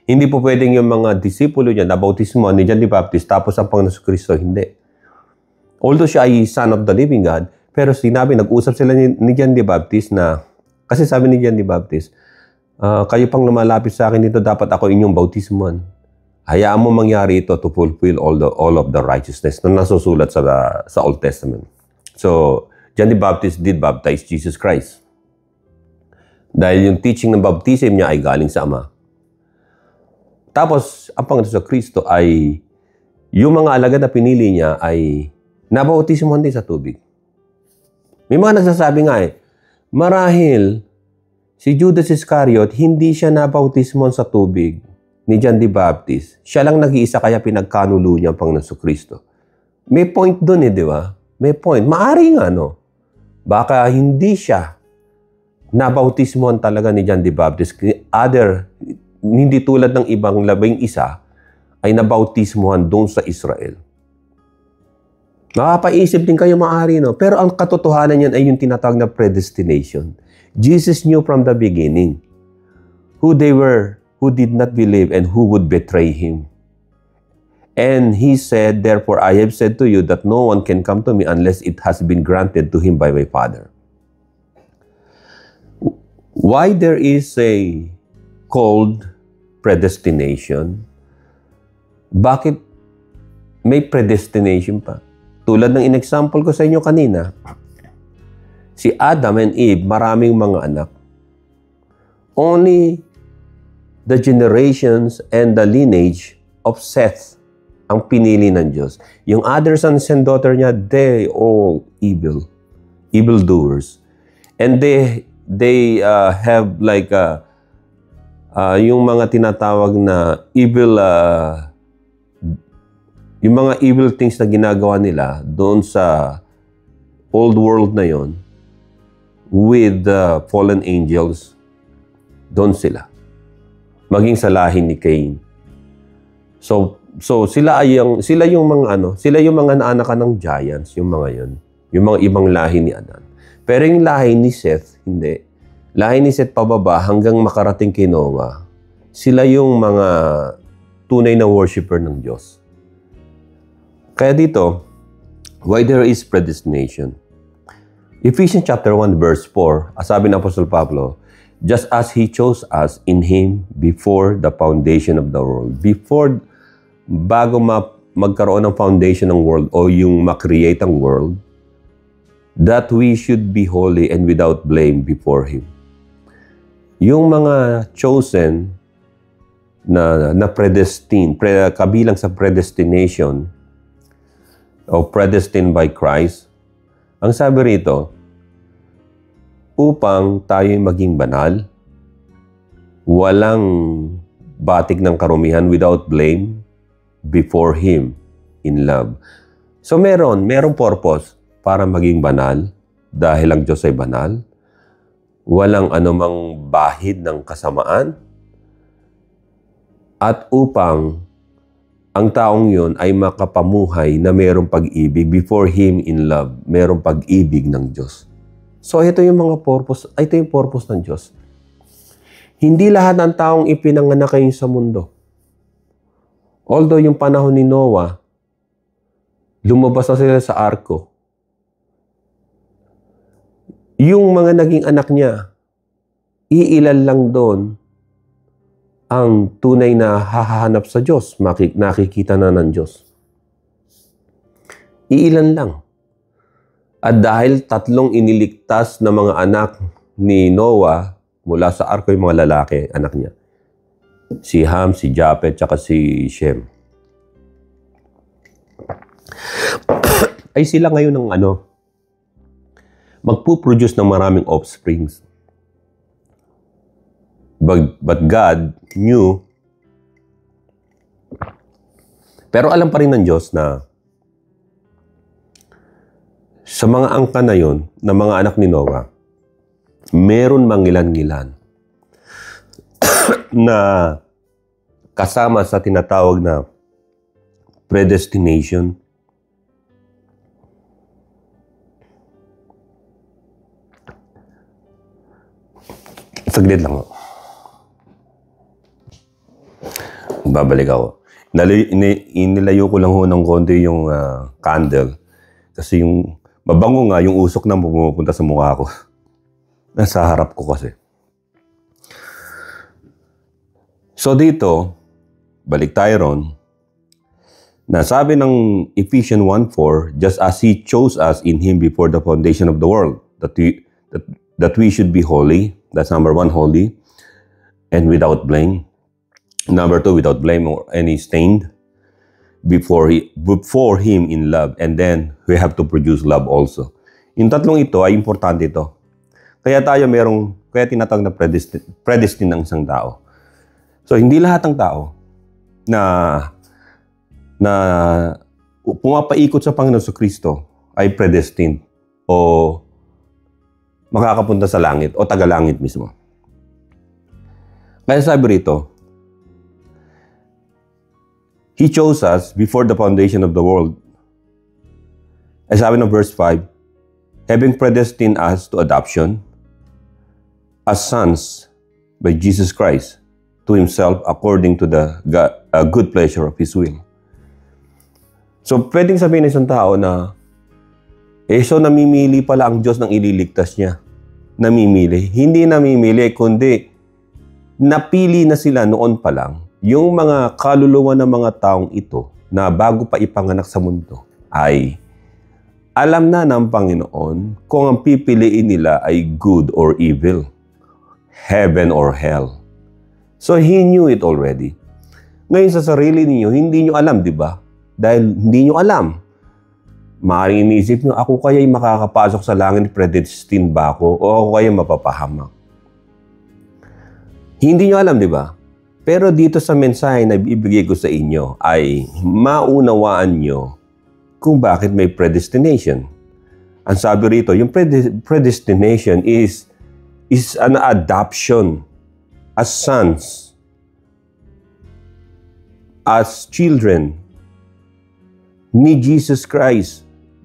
Hindi po pwedeng yung mga disipulo niya na bautismuhan ni John the Baptist tapos ang Panginoon Kristo hindi. Although siya ay Son of the Living God, pero sinabi, nag-usap sila ni John the Baptist na, kasi sabi ni John the Baptist, kayo pang lumalapit sa akin dito, dapat ako inyong bautismuhan. Hayaan mo mangyari ito to fulfill all of the righteousness na nasusulat sa Old Testament. So, John the Baptist did baptize Jesus Christ. Dahil yung teaching ng baptism niya ay galing sa Ama. Tapos, ang Panginoon Kristo ay, yung mga alagad na pinili niya ay nabautismuhan din sa tubig. May mga nagsasabi nga marahil si Judas Iscariot, hindi siya nabautismon sa tubig ni John the Baptist. Siya lang nag-iisa kaya pinagkanulo niya ang Panginoon Kristo. May point doon di ba? May point. Maari nga, no? Baka hindi siya nabautismon talaga ni John the Baptist. Hindi tulad ng ibang 11 ay nabautismohan doon sa Israel. Makapaisip din kayo maari, no? Pero ang katotohanan niyan ay yung tinatawag na predestination. Jesus knew from the beginning who they were, who did not believe, and who would betray Him. And He said, therefore, I have said to you that no one can come to me unless it has been granted to him by my Father. Why there is a called predestination? Bakit may predestination pa? Tulad ng in-example ko sa inyo kanina, si Adam and Eve, maraming mga anak. Only the generations and the lineage of Seth ang pinili ng Diyos. Yung other sons and daughter niya, they all evildoers. And they have like yung mga tinatawag na evil, yung mga evil things na ginagawa nila doon sa old world na yon with the fallen angels, doon sila. Maging sa lahi ni Cain. So sila yung mga naanakan ng giants, yung mga yon, yung mga ibang lahi ni Adan. Pero yung lahi ni Seth, hindi. Lahi ni Seth pababa hanggang makarating kay Noah. Sila yung mga tunay na worshiper ng Diyos. Kaya dito, why there is predestination? Ephesians chapter 1 verse 4, sabi ng Apostol Pablo, just as He chose us in Him before the foundation of the world. Bago magkaroon ng foundation ng world o yung makreate ang world, that we should be holy and without blame before Him. Yung mga chosen na predestined, kabilang sa predestination o predestined by Christ, ang sabi rito, upang tayo maging banal, walang batik ng karumihan, without blame, before Him in love. So merong purpose para maging banal, dahil ang Diyos ay banal, walang anumang bahid ng kasamaan, at upang ang taong yun ay makapamuhay na mayroong pag-ibig before Him in love, mayroong pag-ibig ng Diyos. So ito yung purpose ng Diyos. Hindi lahat ng taong ipinanganak kayo sa mundo. Although yung panahon ni Noah, lumabas na sila sa arko. Yung mga naging anak niya, iilan lang doon ang tunay na hahanap sa Diyos, nakikita na ng Diyos. Iilan lang. At dahil 3 iniligtas na mga anak ni Noah mula sa arko, yung mga lalaki, anak niya, si Ham, si Japhet, tsaka si Shem, ay sila ngayon ng magpuproduce ng maraming offsprings. But God knew, pero alam pa rin ng Diyos na sa mga angka na yon, na mga anak ni Noah, meron mangilan-ngilan na kasama sa tinatawag na predestination. Saglit lang. Babalik ako. Inilayo ko lang ng konti yung candle. Kasi yung mabango nga, yung usok na pumupunta sa mukha ko. Nasa harap ko kasi. So dito, balik tayo ron, na sabi ng Ephesians 1:4, just as He chose us in Him before the foundation of the world, that we should be holy. That's number 1, holy, and without blame. Number 2, without blame or any stained before Him in love. And then we have to produce love also. Yung tatlong ito ay importante ito. Kaya kaya tinatawag na predestined ng isang tao. So, hindi lahat ng tao na pumapaikot sa Panginoon sa Kristo ay predestined o makakapunta sa langit o taga-langit mismo. Kaya sabi rito, He chose us before the foundation of the world. Ay sabi ng verse 5, having predestined us to adoption as sons by Jesus Christ to Himself according to the good pleasure of His will. So, pwedeng sabihin ng isang tao na, so namimili pala ang Diyos ng ililigtas niya. Namimili. Hindi namimili, kundi napili na sila noon pa lang yung mga kaluluwa ng mga taong ito na bago pa ipanganak sa mundo ay alam na ng Panginoon kung ang pipiliin nila ay good or evil, heaven or hell. So, He knew it already. Ngayon sa sarili ninyo, hindi nyo alam, di ba? Dahil hindi nyo alam. Maaaring iniisip nyo, ako kaya'y makakapasok sa langit, predestined ba ako? O ako kaya'y mapapahamak? Hindi nyo alam, di ba? Pero dito sa mensahe na ibigay ko sa inyo ay maunawaan nyo kung bakit may predestination. Ang sabi rito, yung predestination is an adoption as sons, as children ni Jesus Christ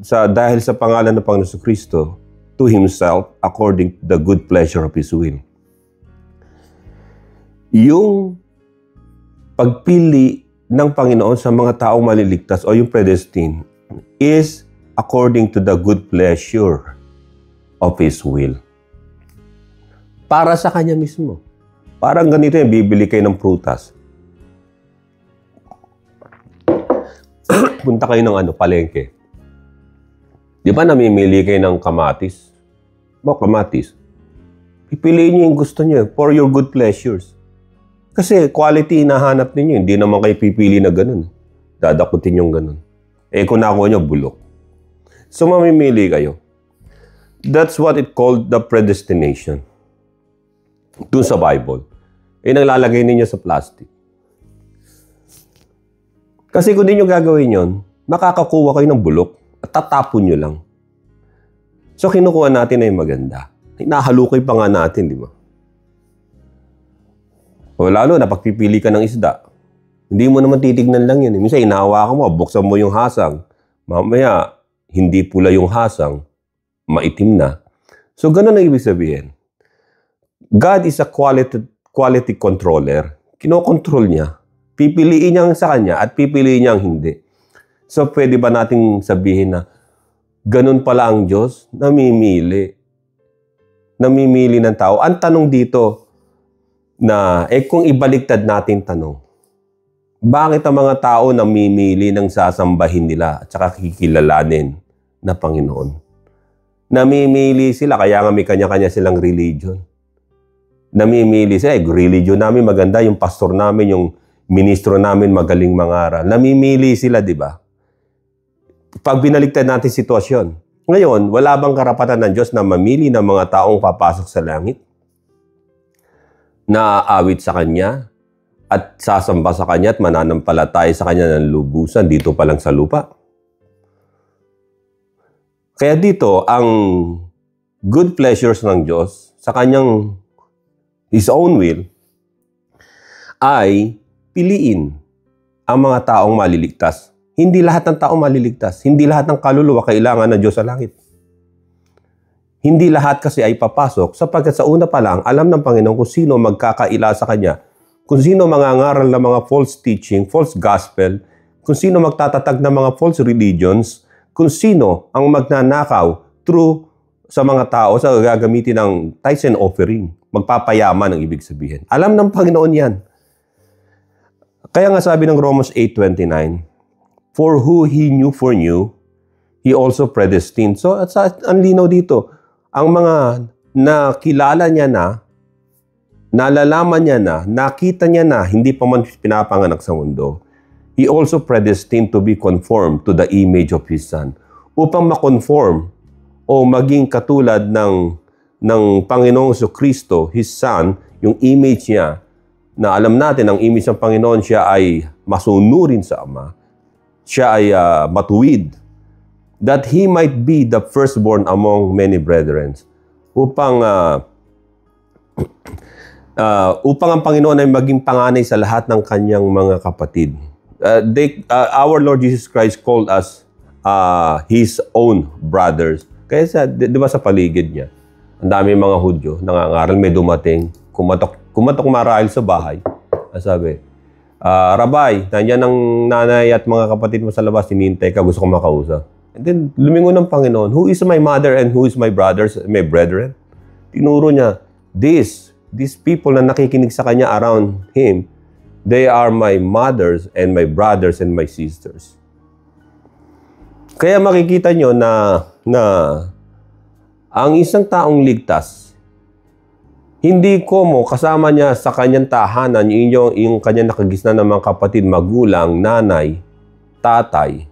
dahil sa pangalan ng Panginoon Kristo to Himself according to the good pleasure of His will. Yung pagpili ng Panginoon sa mga taong maliligtas o yung predestined is according to the good pleasure of His will. Para sa Kanya mismo. Parang ganito yung bibili kayo ng prutas. Punta kayo ng palengke. Di ba namimili kayo ng kamatis? Kamatis. Pipiliin niyo yung gusto niyo for your good pleasures. Kasi quality hinahanap ninyo. Hindi naman kayo pipili na ganun. Dadakutin yung ganun. Kung nakuha niyo, bulok. So, mamimili kayo. That's what it called the predestination. Doon sa Bible. Naglalagay ninyo sa plastic. Kasi kung di nyo gagawin yon, makakakuha kayo ng bulok at tatapon nyo lang. So, kinukuha natin na yung maganda. Nahalukay pa nga natin, di ba? O lalo na pagpipili ka ng isda. Hindi mo naman titignan lang yun. Minsan, inahawakan mo, buksan mo yung hasang. Mamaya, hindi pula yung hasang, maitim na. So, ganun ang ibig sabihin. God is a quality controller. Kinokontrol niya. Pipiliin niya sa kanya at pipiliin niya hindi. So, pwede ba nating sabihin na ganun pala ang Diyos? Namimili. Namimili ng tao. Ang tanong dito na, kung ibaliktad natin tanong, bakit ang mga tao namimili ng sasambahin nila at saka kikilalanin na Panginoon? Namimili sila, kaya nga may kanya-kanya silang religion. Namimili sila, religion namin maganda, yung pastor namin, yung ministro namin magaling mangaral. Namimili sila, di ba? Pag binaligtad natin sitwasyon, ngayon, wala bang karapatan ng Diyos na mamili ng mga taong papasok sa langit? Na aawit sa Kanya at sasamba sa Kanya at mananampalataya sa Kanya ng lubusan dito pa lang sa lupa? Kaya dito, ang good pleasures ng Diyos sa Kanyang His own will ay piliin ang mga taong maliligtas. Hindi lahat ng taong maliligtas. Hindi lahat ng kaluluwa kailangan ng Diyos sa langit. Hindi lahat kasi ay papasok sapagkat sa una pa lang, alam ng Panginoon kung sino magkakaila sa Kanya, kung sino mangangaral ng mga false teaching, false gospel, kung sino magtatatag ng mga false religions, kung sino ang magnanakaw through sa mga tao sa gagamitin ng tithes and offering. Magpapayaman ang ibig sabihin. Alam ng Panginoon yan. Kaya nga sabi ng Romans 8:29, for who He knew foreknew, He also predestined. So, at ang linaw dito, ang mga nakilala niya na, nalalaman niya na, nakita niya na, hindi pa man pinapanganak sa mundo, He also predestined to be conformed to the image of His Son. Upang makonform o maging katulad ng Panginoong Kristo, His Son, yung image niya, na alam natin, ang image ng Panginoon, siya ay masunurin sa Ama, siya ay matuwid, that He might be the firstborn among many brethren, upang ang Panginoon ay maging panganay sa lahat ng kanyang mga kapatid. Our Lord Jesus Christ called us His own brothers. Kaya di ba sa paligid niya, ang dami mga Hudyo, nangangaral, may dumating, kumatok marahil sa bahay. Sabi, Rabay, nandiyan ang nanay at mga kapatid mo sa labas, hinihintay ka, gusto ko makausap. And then, lumingon ng Panginoon, who is my mother and who is my brothers, my brethren? Tinuro niya, these people na nakikinig sa kanya around Him, they are my mothers and my brothers and my sisters. Kaya makikita nyo na ang isang taong ligtas, hindi mo kasama niya sa kanyang tahanan, yung kanyang nakagisna ng mga kapatid, magulang, nanay, tatay,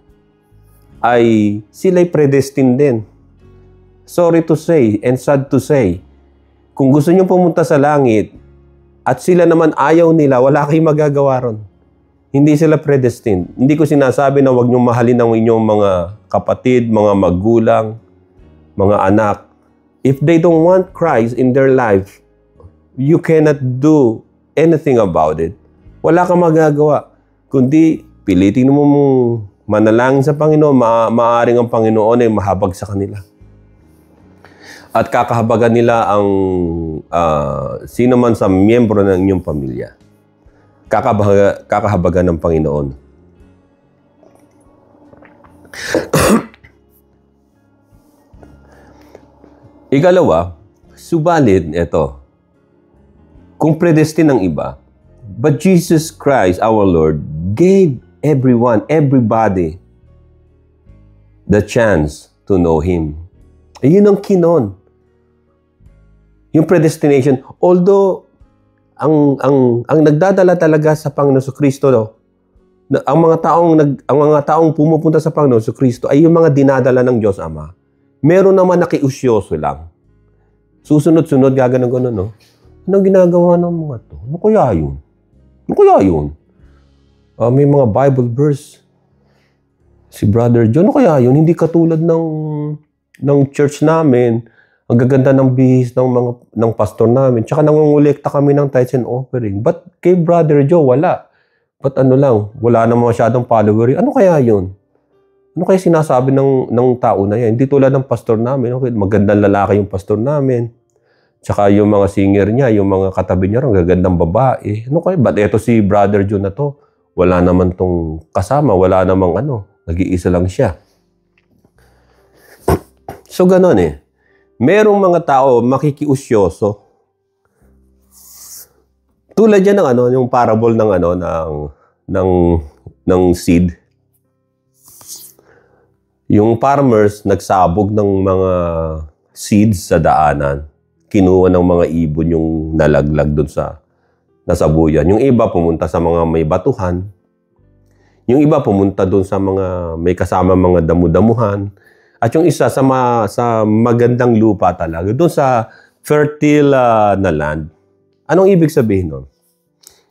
ay sila'y predestined din. Sorry to say and sad to say, kung gusto niyo pumunta sa langit at sila naman ayaw nila, wala kayong magagawa ron. Hindi sila predestined. Hindi ko sinasabi na huwag niyong mahalin ang inyong mga kapatid, mga magulang, mga anak. If they don't want Christ in their life, you cannot do anything about it. Wala kang magagawa. Kundi pilitin mo mong manalangin sa Panginoon, maaaring ang Panginoon ay mahabag sa kanila. At kakahabagan nila ang sino man sa miyembro ng inyong pamilya. Kakahabagan ng Panginoon. Ikalawa, subalit, ito, kung predestined ang iba, but Jesus Christ, our Lord, gave everybody, the chance to know Him. Ayun ang kinon. Yung predestination, although ang nagdadala talaga sa Panginoon Kristo, ang mga taong pumupunta sa Panginoon Kristo ay yung mga dinadala ng Diyos Ama. Meron naman nakiusyoso lang. Susunod-sunod, gaganon-ganon, no? Anong ginagawa ng mga to? Ano kaya yun? Ano kaya yun? May mga Bible verse. Si Brother John, ano kaya yun? Hindi katulad ng church namin. Ang gaganda ng bihis ng pastor namin. Tsaka nangungulekta kami ng tithes and offering. But kay Brother Joe, wala. But wala naman masyadong follower. Ano kaya yun? Ano kaya sinasabi ng tao na yan? Hindi tulad ng pastor namin. Okay, magandang lalaki yung pastor namin. Tsaka yung mga singer niya, yung mga katabi niya, ang gagandang babae. Ano kaya? But eto si Brother Joe na to, wala naman tong kasama. Wala namang nag-iisa lang siya. So, ganon eh. Merong mga tao makikiusyoso. Tulad yan ng yung parable ng seed. Yung farmers nagsabog ng mga seeds sa daanan. Kinuha ng mga ibon yung nalaglag doon sa nasabuyan. Yung iba pumunta sa mga may batuhan. Yung iba pumunta doon sa mga may kasama mga damu-damuhan. At yung isa sa magandang lupa talaga, doon sa fertile na land. Anong ibig sabihin nun?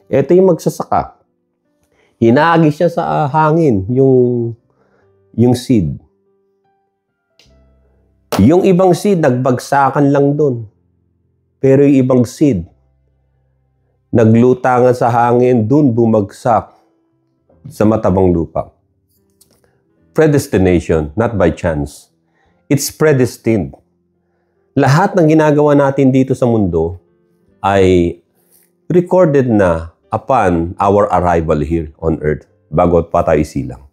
Ito yung magsasaka. Hinagis siya sa hangin, yung seed. Yung ibang seed, nagbagsakan lang doon. Pero yung ibang seed, naglutangan sa hangin, doon bumagsak sa matabang lupa. Predestination, not by chance. It's predestined. Lahat ng ginagawa natin dito sa mundo ay recorded na upon our arrival here on earth bago pa tayo isilang.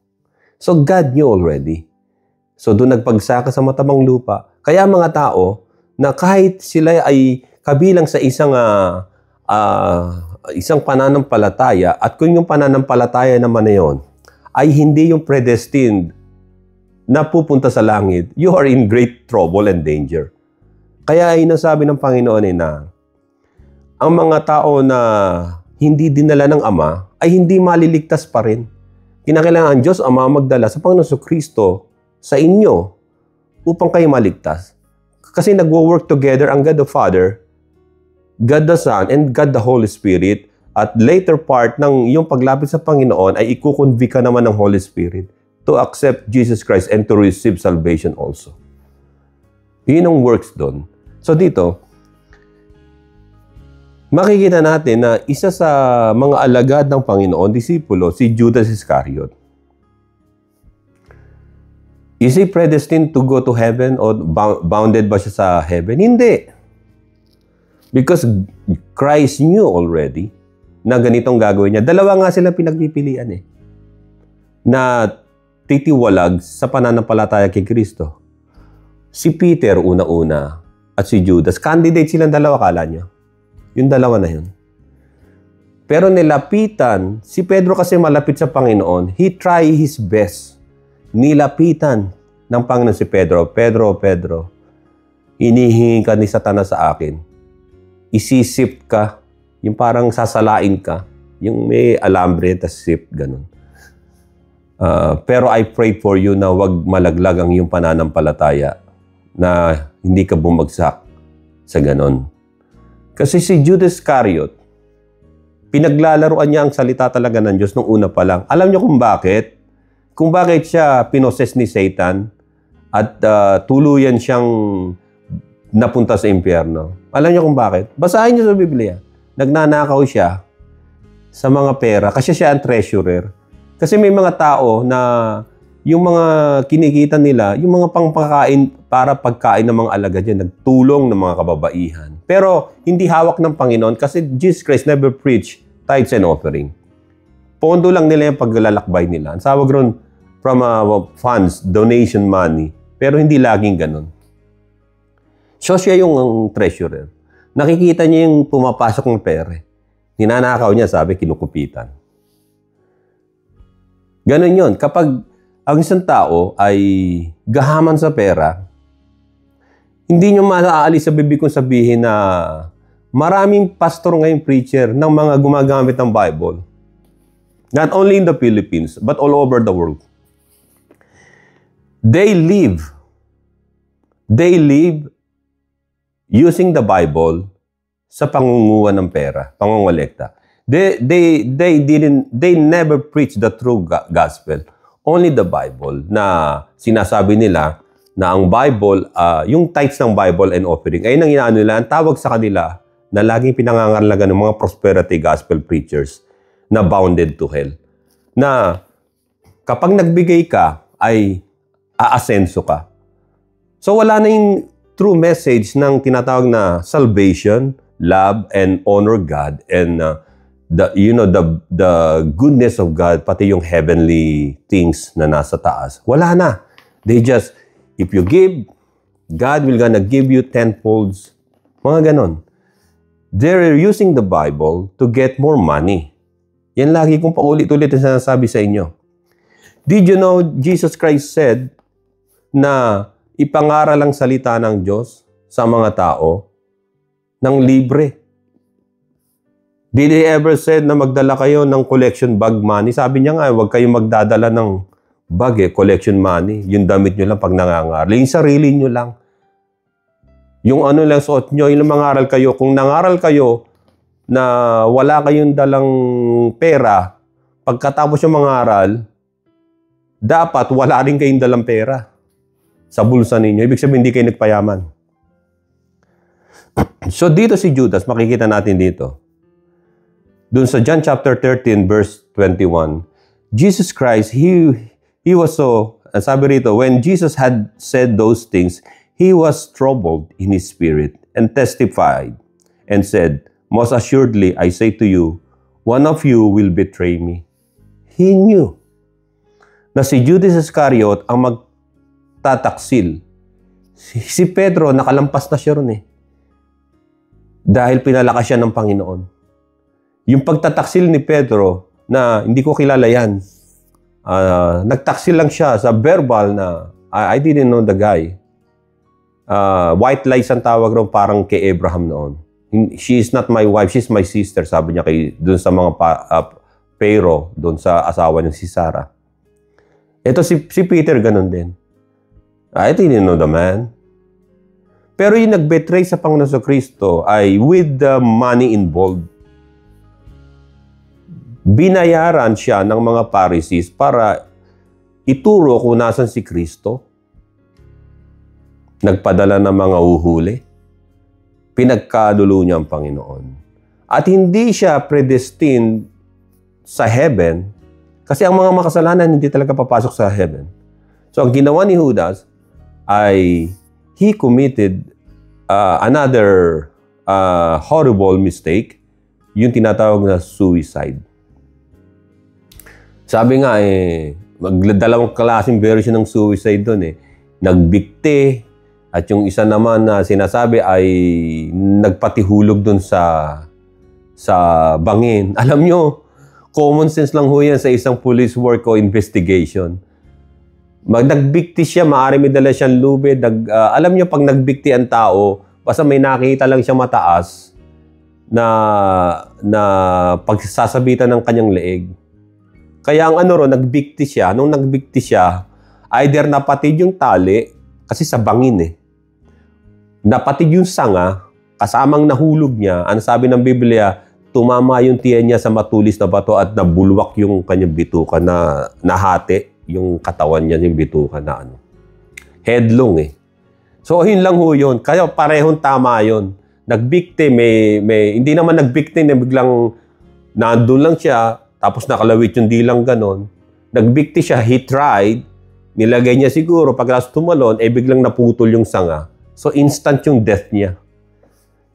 So God knew already. So doon nagpagsaka sa matabang lupa. Kaya mga tao na kahit sila ay kabilang sa isang pananampalataya at kung yung pananampalataya naman na yun ay hindi yung predestined na pupunta sa langit, you are in great trouble and danger. Kaya ay nasabi ng Panginoon na ang mga tao na hindi dinala ng Ama ay hindi maliligtas pa rin. Kinakailangan ang Diyos Ama magdala sa Panginoon Kristo sa inyo upang kayo maligtas. Kasi nagwo-work together ang God the Father, God the Son, and God the Holy Spirit. At later part ng iyong paglapit sa Panginoon ay ikukonvict ka naman ng Holy Spirit to accept Jesus Christ and to receive salvation also. Yun ang works doon. So dito, makikita natin na isa sa mga alagad ng Panginoon, disipulo, si Judas Iscariot. Is he predestined to go to heaven o bounded ba siya sa heaven? Hindi. Because Christ knew already na ganitong gagawin niya. Dalawa nga sila pinagpipilian na titiwalag sa pananampalataya kay Kristo. Si Peter una-una at si Judas. Candidate silang dalawa, kala niyo. Yung dalawa na yun. Pero nilapitan, si Pedro kasi malapit sa Panginoon, he tried his best. Nilapitan ng Panginoon si Pedro. Pedro, inihingi ka ni Satanas sa akin. Isisip ka, yung parang sasalain ka, yung may alambre, tas sip, ganun. Pero I pray for you na wag malaglag ang iyong pananampalataya, na hindi ka bumagsak sa ganun. Kasi si Judas Iscariot, pinaglalaruan niya ang salita talaga ng Diyos nung una pa lang. Alam niyo kung bakit? Kung bakit siya pinoses ni Satan at tuluyan siyang napunta sa impyerno. Alam niyo kung bakit? Basahin niyo sa Biblia. Nagnanakaw siya sa mga pera kasi siya ang treasurer. Kasi may mga tao na yung mga kinikita nila, yung mga pangpakain para pagkain ng mga alagad niya, nagtulong ng mga kababaihan. Pero hindi hawak ng Panginoon kasi Jesus Christ never preached tithes and offering. Pondo lang nila yung paglalakbay nila. Ang sawag ron from funds, donation money. Pero hindi laging ganun. So siya yung treasurer. Nakikita niya yung pumapasok ng pera. Ninanakaw niya, sabi, kinukupitan. Ganun yun. Kapag ang isang tao ay gahaman sa pera, hindi niyo maaalis sa bibig kong sabihin na maraming pastor ngayon, preacher, ng mga gumagamit ng Bible. Not only in the Philippines, but all over the world. They live using the Bible sa pangunguha ng pera, pangongolekta. They never preach the true gospel. Only the Bible na sinasabi nila na ang Bible, yung tithes ng Bible and offering, ay nang inaano nila, ang tawag sa kanila na laging pinangangalaga ng mga prosperity gospel preachers na bounded to hell. Na kapag nagbigay ka, ay aasenso ka. So wala na yung true message ng tinatawag na salvation, love, and honor God, and the goodness of God, pati yung heavenly things na nasa taas. Wala na. They just, if you give, God will gonna give you tenfolds. Mga ganon. They're using the Bible to get more money. Yan lagi kong paulit-ulit na sinasabi sa inyo. Did you know Jesus Christ said na ipangaral ang salita ng Diyos sa mga tao ng libre? Did he ever said na magdala kayo ng collection bag money? Sabi niya nga, huwag kayong magdadala ng bag collection money. Yung damit nyo lang pag nangangaral. Yung sarili nyo lang. Yung ano lang suot nyo, yung mangaral kayo. Kung nangaral kayo na wala kayong dalang pera, pagkatapos yung mangaral, dapat wala rin kayong dalang pera sa bulsa ninyo. Ibig sabihin, hindi kayo nagpayaman. So dito si Judas, makikita natin dito. Doon sa John chapter 13, verse 21, Jesus Christ, he was so, sabi rito, when Jesus had said those things, he was troubled in his spirit and testified and said, most assuredly, I say to you, one of you will betray me. He knew na si Judas Iscariot ang magtataksil. Si Pedro, nakalampas na siya ron dahil pinalakas siya ng Panginoon. Yung pagtataksil ni Pedro na hindi ko kilala yan, nagtaksil lang siya sa verbal na I didn't know the guy. White lies ang tawag ron parang kay Abraham noon. She is not my wife, she's my sister, sabi niya doon sa mga Pharaoh, doon sa asawa niya si Sarah. Ito si Peter ganun din. I didn't know the man. Pero yung nag-betray sa Panginoon sa Kristo ay with the money involved. Binayaran siya ng mga Pharisees para ituro kung nasan si Kristo. Nagpadala ng mga uhuli. Pinagkadulo niya ang Panginoon. At hindi siya predestined sa heaven kasi ang mga makasalanan hindi talaga papasok sa heaven. So ang ginawa ni Judas ay he committed another horrible mistake, yung tinatawag na suicide. Sabi nga dalawang klaseng version ng suicide doon Nagbikti at yung isa naman na sinasabi ay nagpatihulog doon sa bangin. Alam nyo, common sense lang ho yan sa isang police work o investigation. Nagbikti siya, maaari may dala siyang lubid. Alam niyo, pag nagbikti ang tao, basta may nakita lang siya mataas na pagsasabitan ng kanyang leeg. Kaya ang nagbikti siya. Nung nagbikti siya, either napatid yung tali, kasi sa bangin napatid yung sanga, kasamang nahulog niya. Ang sabi ng Biblia, tumama yung tiyan niya sa matulis na bato at nabulwak yung kanyang bituka na nahati. Yung katawan niya, yung bituka na headlong So, yun lang ho yun. Kaya parehong tama yun. Nagbikti, hindi naman nagbikti na biglang nandun lang siya, tapos nakalawit yung dilang ganon. Nagbikti siya, he tried, nilagay niya siguro, pagkatapos tumalon, biglang naputol yung sanga. So, instant yung death niya.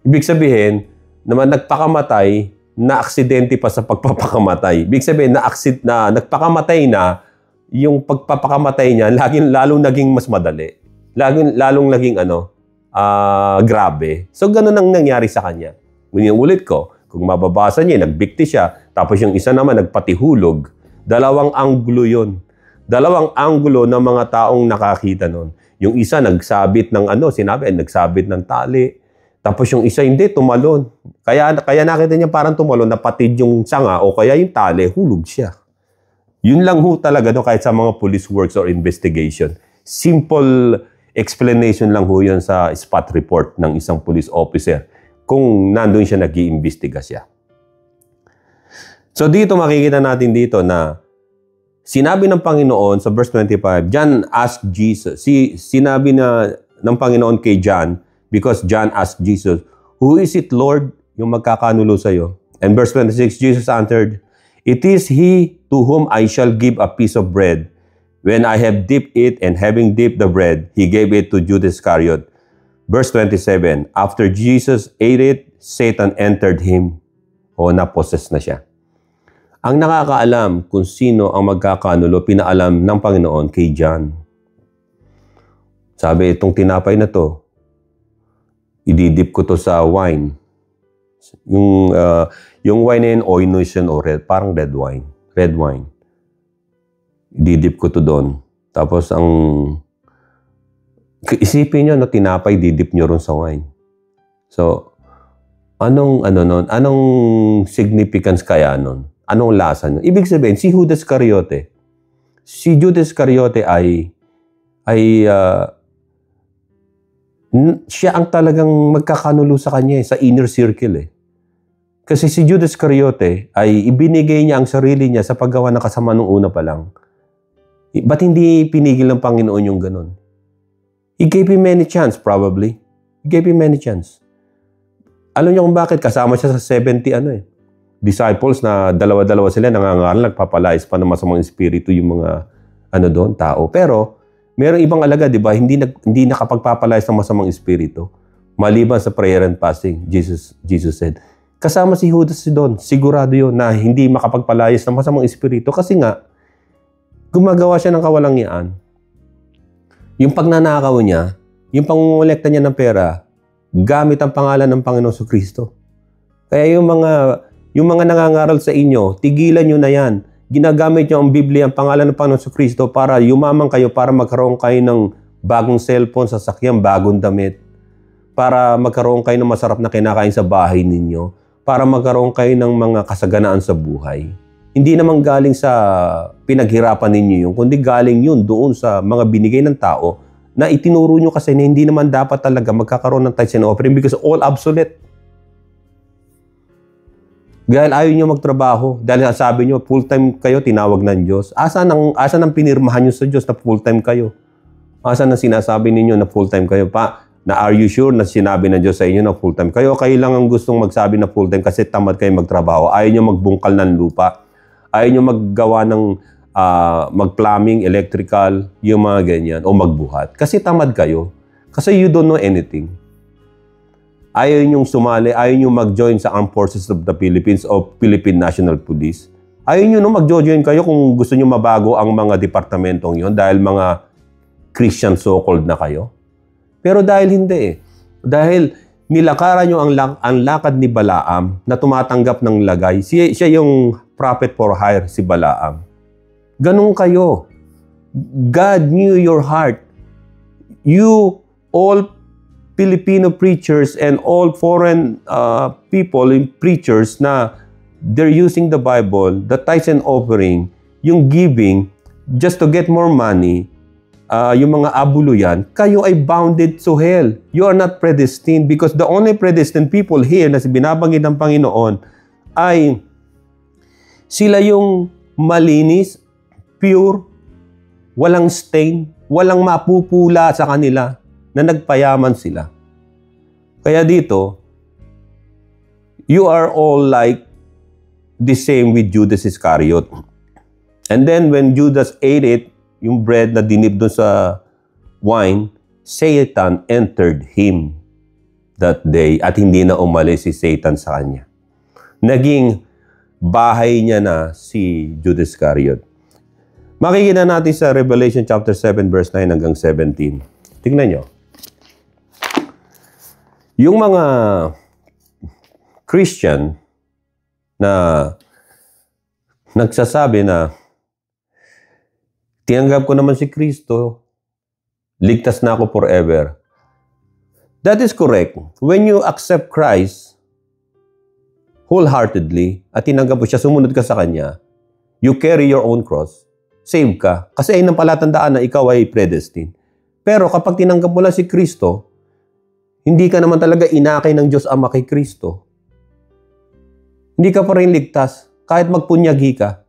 Ibig sabihin, naman nagpakamatay, na-aksidente pa sa pagpapakamatay. Ibig sabihin, nagpakamatay na, yung pagpapakamatay niya, lalong naging mas madali. Lalong naging grabe. So, ganun ang nangyari sa kanya. Ulit ko, kung mababasa niya, nagbikti siya, tapos yung isa naman nagpatihulog. Dalawang anggulo yun. Dalawang anggulo ng mga taong nakakita nun. Yung isa nagsabit ng nagsabit ng tali. Tapos yung isa hindi, tumalon. Kaya nakita niya parang tumalon, napatid yung sanga o kaya yung tali, hulog siya. Yun lang ho talaga kahit sa mga police works or investigation. Simple explanation lang ho yun sa spot report ng isang police officer kung nandun siya nag-iimbestiga siya. So dito makikita natin dito na sinabi ng Panginoon sa verse 25, John asked Jesus, sinabi ng Panginoon kay John, because John asked Jesus, "Who is it, Lord?" Yung magkakanulo sa'yo. And verse 26, Jesus answered, "It is he to whom I shall give a piece of bread. When I have dipped it, and having dipped the bread, he gave it to Judas Iscariot." Verse 27, after Jesus ate it, Satan entered him. Naposes na siya. Ang nakakaalam kung sino ang magkakanulo, pinaalam ng Panginoon kay John. Sabi, itong tinapay na to, ididip ko to sa wine. Yung wine na yun, oinoisen o red, parang red wine. Red wine. Didip ko to doon. Tapos isipin nyo, tinapay, didip nyo ron sa wine. So, anong significance kaya nun? Anong lasa nun? Ibig sabihin, si Judas Iscariote siya ang talagang magkakanulo sa kanya sa inner circle Kasi si Judas Iscariote ay ibinigay niya ang sarili niya sa paggawa ng kasama nung una pa lang. Ba't hindi pinigil ng Panginoon yung ganun? He gave him many chance, probably. He gave him many chance. Alam niyo kung bakit? Kasama siya sa 70 disciples na dalawa-dalawa sila nangangaral, nagpapalais pa ng masamang espiritu yung mga doon, tao. Pero, mayroong ibang alaga, di ba? Hindi nakapagpapalais ng masamang espiritu. Maliban sa prayer and fasting, Jesus said. Kasama si Judas doon, sigurado yun na hindi makapagpalayas ng masamang espiritu kasi nga, gumagawa siya ng kawalangian. Yung pagnanakaw niya, yung pangungulekta niya ng pera, gamit ang pangalan ng Panginoon sa Kristo. Kaya yung mga nangangaral sa inyo, tigilan nyo na yan. Ginagamit nyo ang Biblia, ang pangalan ng Panginoon sa Kristo para yumaman kayo, para magkaroon kayo ng bagong cellphone, sasakyan, bagong damit. Para magkaroon kayo ng masarap na kinakain sa bahay ninyo. Para magkaroon kayo ng mga kasaganaan sa buhay. Hindi naman galing sa pinaghirapan ninyo yun, kundi galing yun doon sa mga binigay ng tao na itinuro nyo kasi na hindi naman dapat talaga magkakaroon ng tithes and offering because all obsolete. Dahil ayaw nyo magtrabaho, dahil sabi nyo, full-time kayo, tinawag ng Diyos. Asan ang pinirmahan nyo sa Diyos na full-time kayo? Asan ang sinasabi ninyo na full-time kayo? Na are you sure na sinabi ng Diyos sa inyo na full-time kayo? Kayo lang ang gustong magsabi na full-time kasi tamad kayo magtrabaho. Ayaw nyo magbungkal ng lupa. Ayaw nyo maggawa ng mag-plumbing, electrical, yung mga ganyan, o magbuhat. Kasi tamad kayo. Kasi you don't know anything. Ayaw niyong sumali, ayaw niyong mag-join sa Armed Forces of the Philippines o Philippine National Police. Ayaw niyo mag-join kayo kung gusto niyo mabago ang mga departamentong yon dahil mga Christian so-called na kayo. Pero dahil hindi Dahil nilakaran niyo ang lakad ni Balaam na tumatanggap ng lagay. Siya yung prophet for hire, si Balaam. Ganun kayo. God knew your heart. You all Filipino preachers and all foreign people and preachers na they're using the Bible, the tithes and offering, yung giving, just to get more money, yung mga abulo yan, kayo ay bounded to hell. You are not predestined because the only predestined people here na binabanggit ng Panginoon ay sila yung malinis, pure, walang stain, walang mapupula sa kanila, na nagpayaman sila. Kaya dito, you are all like the same with Judas Iscariot. And then when Judas ate it, yung bread na dinip doon sa wine, Satan entered him that day at hindi na umalis si Satan sa kanya. Naging bahay niya na si Judas Iscariot. Makikita natin sa Revelation chapter 7 verse 9 hanggang 17. Tingnan nyo. Yung mga Christian na nagsasabi na tinanggap ko naman si Kristo, ligtas na ako forever. That is correct. When you accept Christ wholeheartedly at tinanggap mo siya, sumunod ka sa Kanya, you carry your own cross, save ka. Kasi ay nang palatandaan na ikaw ay predestined. Pero kapag tinanggap mo lang si Kristo, hindi ka naman talaga inakay ng Diyos Ama kay Kristo. Hindi ka pa rin ligtas kahit magpunyagi ka.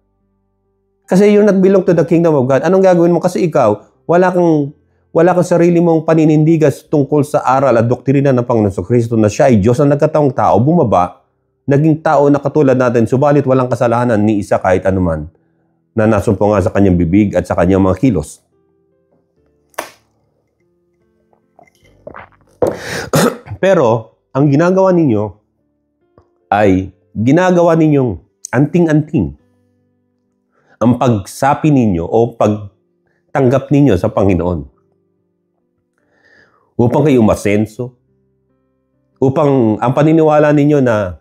Kasi you're not belong to the kingdom of God. Anong gagawin mo? Kasi ikaw, wala kang sarili mong paninindigas tungkol sa aral at doktrina ng Panginoon sa Kristo na siya ay Diyos na nagkataong tao, bumaba, naging tao na katulad natin, subalit walang kasalanan ni isa kahit anuman na nasumpo nga sa kanyang bibig at sa kanyang mga kilos. Pero, ang ginagawa ninyo ay ginagawa ninyong anting-anting ang pagsapi ninyo o pagtanggap ninyo sa Panginoon. Upang kayo umasenso. Upang ang paniniwala ninyo na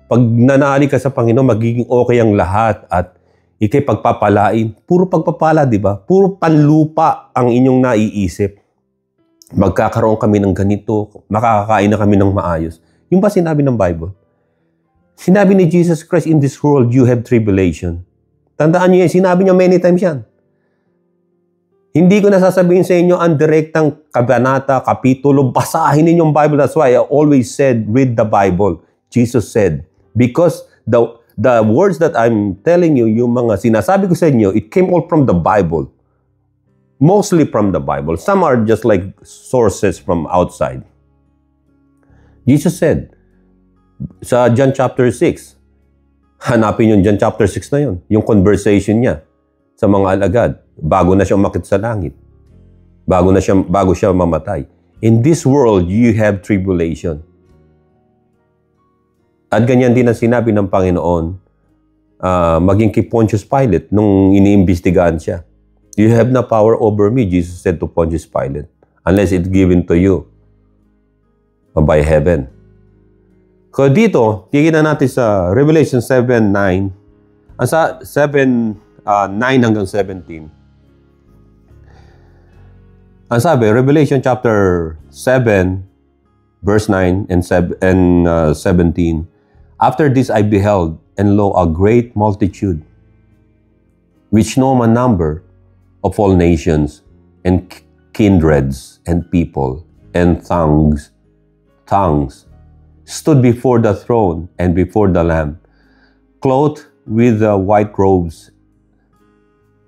pag nanali ka sa Panginoon, magiging okay ang lahat at ikay pagpapalain. Puro pagpapala, di ba? Puro panlupa ang inyong naiisip. Magkakaroon kami ng ganito, makakakain na kami ng maayos. Yung ba sinabi ng Bible? Sinabi ni Jesus Christ, in this world you have tribulation. Tandaan niyo yan, sinabi niya many times yan. Hindi ko nasasabihin sa inyo ang direktang kabanata, kapitulo, basahin ninyong Bible. That's why I always said, read the Bible. Jesus said, because the words that I'm telling you, yung mga sinasabi ko sa inyo, it came all from the Bible. Mostly from the Bible. Some are just like sources from outside. Jesus said, sa John chapter 6, hanapin yung John chapter 6 na yun, yung conversation niya sa mga alagad, bago na siya umakyat sa langit, bago siya mamatay. In this world, you have tribulation. At ganyan din ang sinabi ng Panginoon, maging kay Pontius Pilate, nung iniimbestigahan siya. You have no power over me, Jesus said to Pontius Pilate, unless it's given to you by heaven. So dito, kikita natin sa Revelation 7:9, sa 7:9 hanggang 17. Ang sabi, Revelation chapter 7, verse 9 and 17. After this I beheld, and lo, a great multitude, which no man number, of all nations, and kindreds and people and tongues stood before the throne and before the Lamb, clothed with white robes,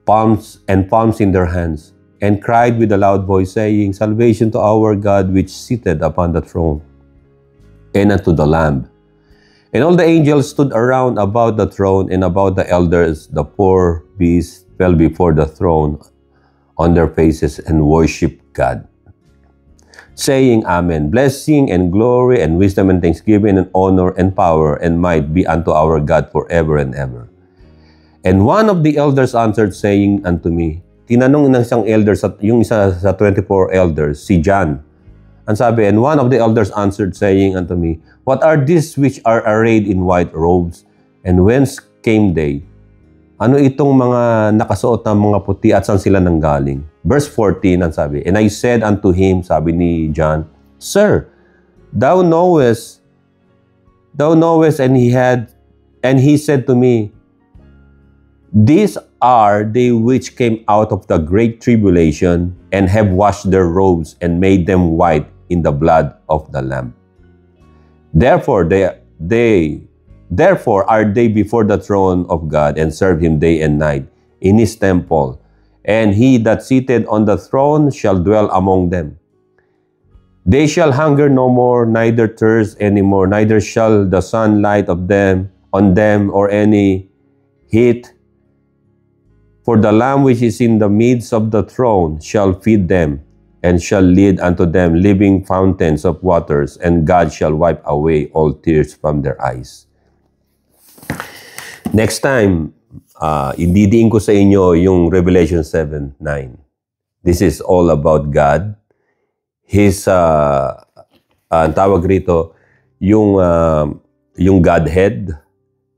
palms in their hands, and cried with a loud voice, saying, Salvation to our God, which sitteth upon the throne, and unto the Lamb. And all the angels stood around about the throne and about the elders. The four beasts fell before the throne on their faces and worshiped God, saying, Amen. Blessing and glory and wisdom and thanksgiving and honor and power and might be unto our God forever and ever. And one of the elders answered, saying unto me, tinanong ng isang elder, yung isa sa 24 elders, si John. Ang sabi, and one of the elders answered, saying unto me, What are these which are arrayed in white robes? And whence came they? Ano itong mga nakasuot ng mga puti at saan sila nanggaling? Verse 14, ang sabi, And I said unto him, sabi ni John, Sir, thou knowest, and he said to me, These are they which came out of the great tribulation and have washed their robes and made them white in the blood of the Lamb. Therefore are they before the throne of God and serve him day and night in his temple. And he that sitteth on the throne shall dwell among them. They shall hunger no more, neither thirst any more, neither shall the sun light on them or any heat. For the Lamb which is in the midst of the throne shall feed them, and shall lead unto them living fountains of waters, and God shall wipe away all tears from their eyes. Next time, ididiin ko sa inyo yung Revelation 7:9. This is all about God. His, ang tawag rito, yung Godhead.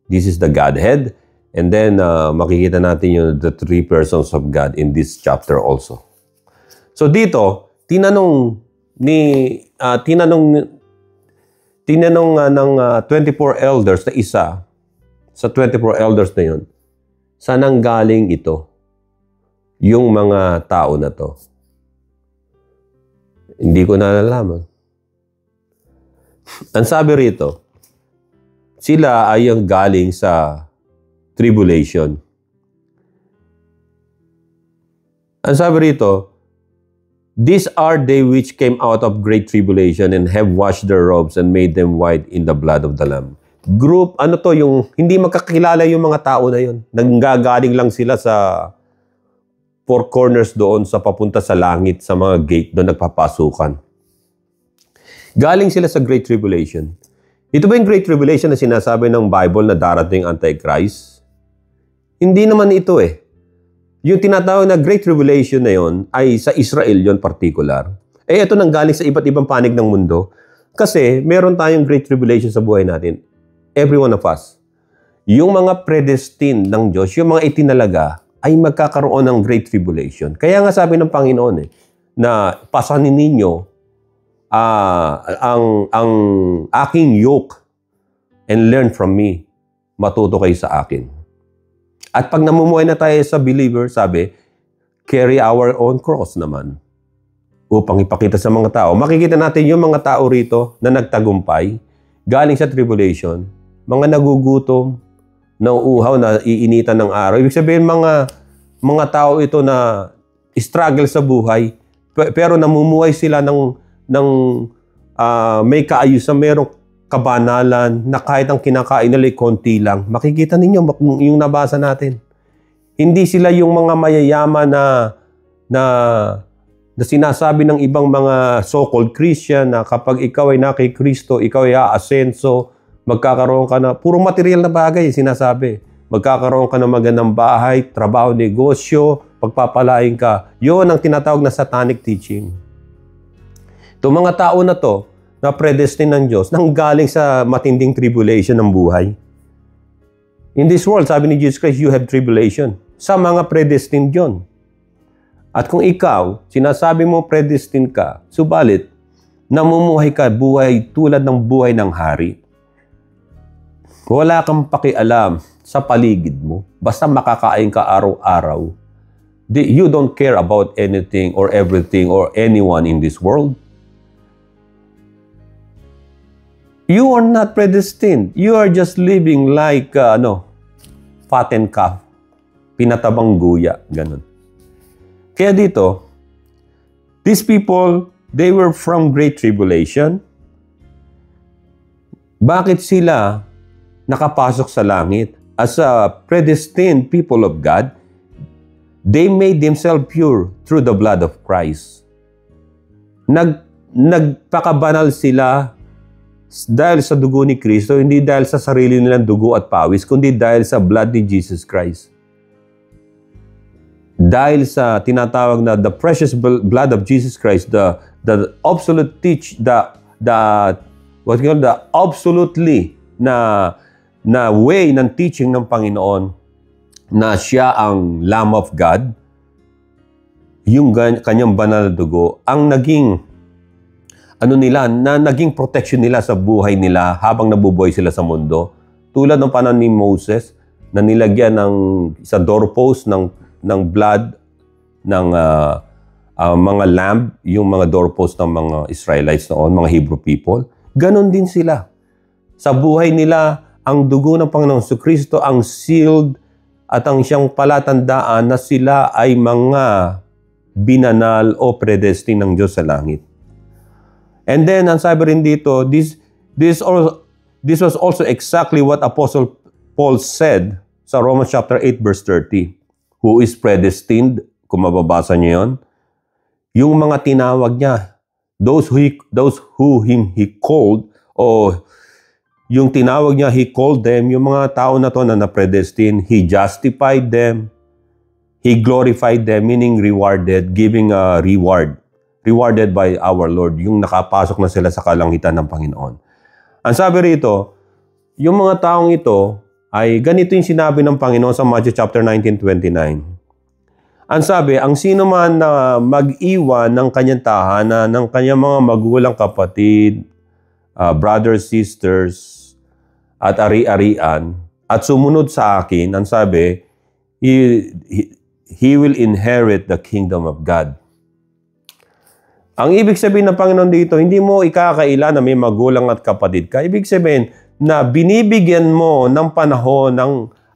This is the Godhead. And then, makikita natin yung the three persons of God in this chapter also. So dito, tinanong ng 24 elders na isa, sa 24 elders na yun, saan ang galing ito? Yung mga tao na to. Hindi ko nalalaman. Ang sabi rito, sila ay ang galing sa tribulation. Ang sabi rito, these are they which came out of great tribulation and have washed their robes and made them white in the blood of the Lamb. Group, ano to, yung hindi magkakilala yung mga tao na yun. Nanggagaling lang sila sa four corners doon sa papunta sa langit, sa mga gate doon nagpapasukan. Galing sila sa great tribulation. Ito ba yung great tribulation na sinasabi ng Bible na darating Antichrist? Hindi naman ito eh. Yung tinatawag na Great Tribulation na yon ay sa Israel yon particular. Eh ito nang galing sa iba't ibang panig ng mundo. Kasi meron tayong Great Tribulation sa buhay natin. Every one of us. Yung mga predestined ng Diyos, yung mga itinalaga, ay magkakaroon ng Great Tribulation. Kaya nga sabi ng Panginoon na pasanin ninyo ang aking yoke and learn from me. Matuto kayo sa akin. At pag namumuhay na tayo sa believer, sabi, carry our own cross naman. Upang ipakita sa mga tao. Makikita natin yung mga tao rito na nagtagumpay, galing sa tribulation, mga nagugutom, nauuhaw, na iinitan ng araw. Ibig sabihin, mga tao ito na struggle sa buhay, pero namumuhay sila ng may kaayusan, merong kabanalan, na kahit ang kinakain nila ay konti lang. Makikita ninyo yung nabasa natin. Hindi sila yung mga mayayaman na sinasabi ng ibang mga so-called Christian na kapag ikaw ay nakay Kristo, ikaw ay aasenso, magkakaroon ka na, puro material na bagay sinasabi. Magkakaroon ka ng magandang bahay, trabaho, negosyo, pagpapalain ka. Yun ang tinatawag na satanic teaching. Itong mga tao na to, na predestined ng Diyos, nang galing sa matinding tribulation ng buhay. In this world, sabi ni Jesus Christ, you have tribulation. Sa mga predestined yun. At kung ikaw, sinasabi mo predestined ka, subalit, namumuhay ka buhay tulad ng buhay ng hari. Wala kang pakialam sa paligid mo. Basta makakain ka araw-araw. You don't care about anything or everything or anyone in this world. You are not predestined. You are just living like, fattened calf. Pinatabang guya. Ganun. Kaya dito, these people, they were from great tribulation. Bakit sila nakapasok sa langit? As a predestined people of God, they made themselves pure through the blood of Christ. Nagpakabanal sila dahil sa dugo ni Kristo, hindi dahil sa sarili nilang dugo at pawis, kundi dahil sa blood ni Jesus Christ. Dahil sa tinatawag na the precious blood of Jesus Christ, the absolute absolutely na way ng teaching ng Panginoon na siya ang Lamb of God, yung kanyang banal na dugo, ang naging naging protection nila sa buhay nila habang nabubuhay sila sa mundo. Tulad ng panahon ni Moses na nilagyan sa doorpost ng blood ng mga lamb, yung mga doorpost ng mga Israelites noon, mga Hebrew people. Ganon din sila. Sa buhay nila, ang dugo ng Panginoong Kristo ang sealed at ang siyang palatandaan na sila ay mga binanal o predestined ng Diyos sa langit. And then, ang sabi rin dito, this was also exactly what Apostle Paul said sa Romans chapter 8 verse 30. Who is predestined, kung mababasa niyo yun, yung mga tinawag niya, those who he called, o yung tinawag niya, he called them, yung mga tao na to na predestined, he justified them, he glorified them, meaning rewarded, giving a reward. Rewarded by our Lord, yung nakapasok na sila sa kalangitan ng Panginoon. Ang sabi rito, yung mga taong ito ay ganito yung sinabi ng Panginoon sa Matthew chapter 19:29. Ang sabi, ang sino man na mag-iwan ng kanyang tahanan, ng kanyang mga magulang kapatid, brothers, sisters, at ari-arian, at sumunod sa akin, ang sabi, he will inherit the kingdom of God. Ang ibig sabihin ng Panginoon dito, hindi mo ikakaila na may magulang at kapatid ka. Ibig sabihin na binibigyan mo ng panahon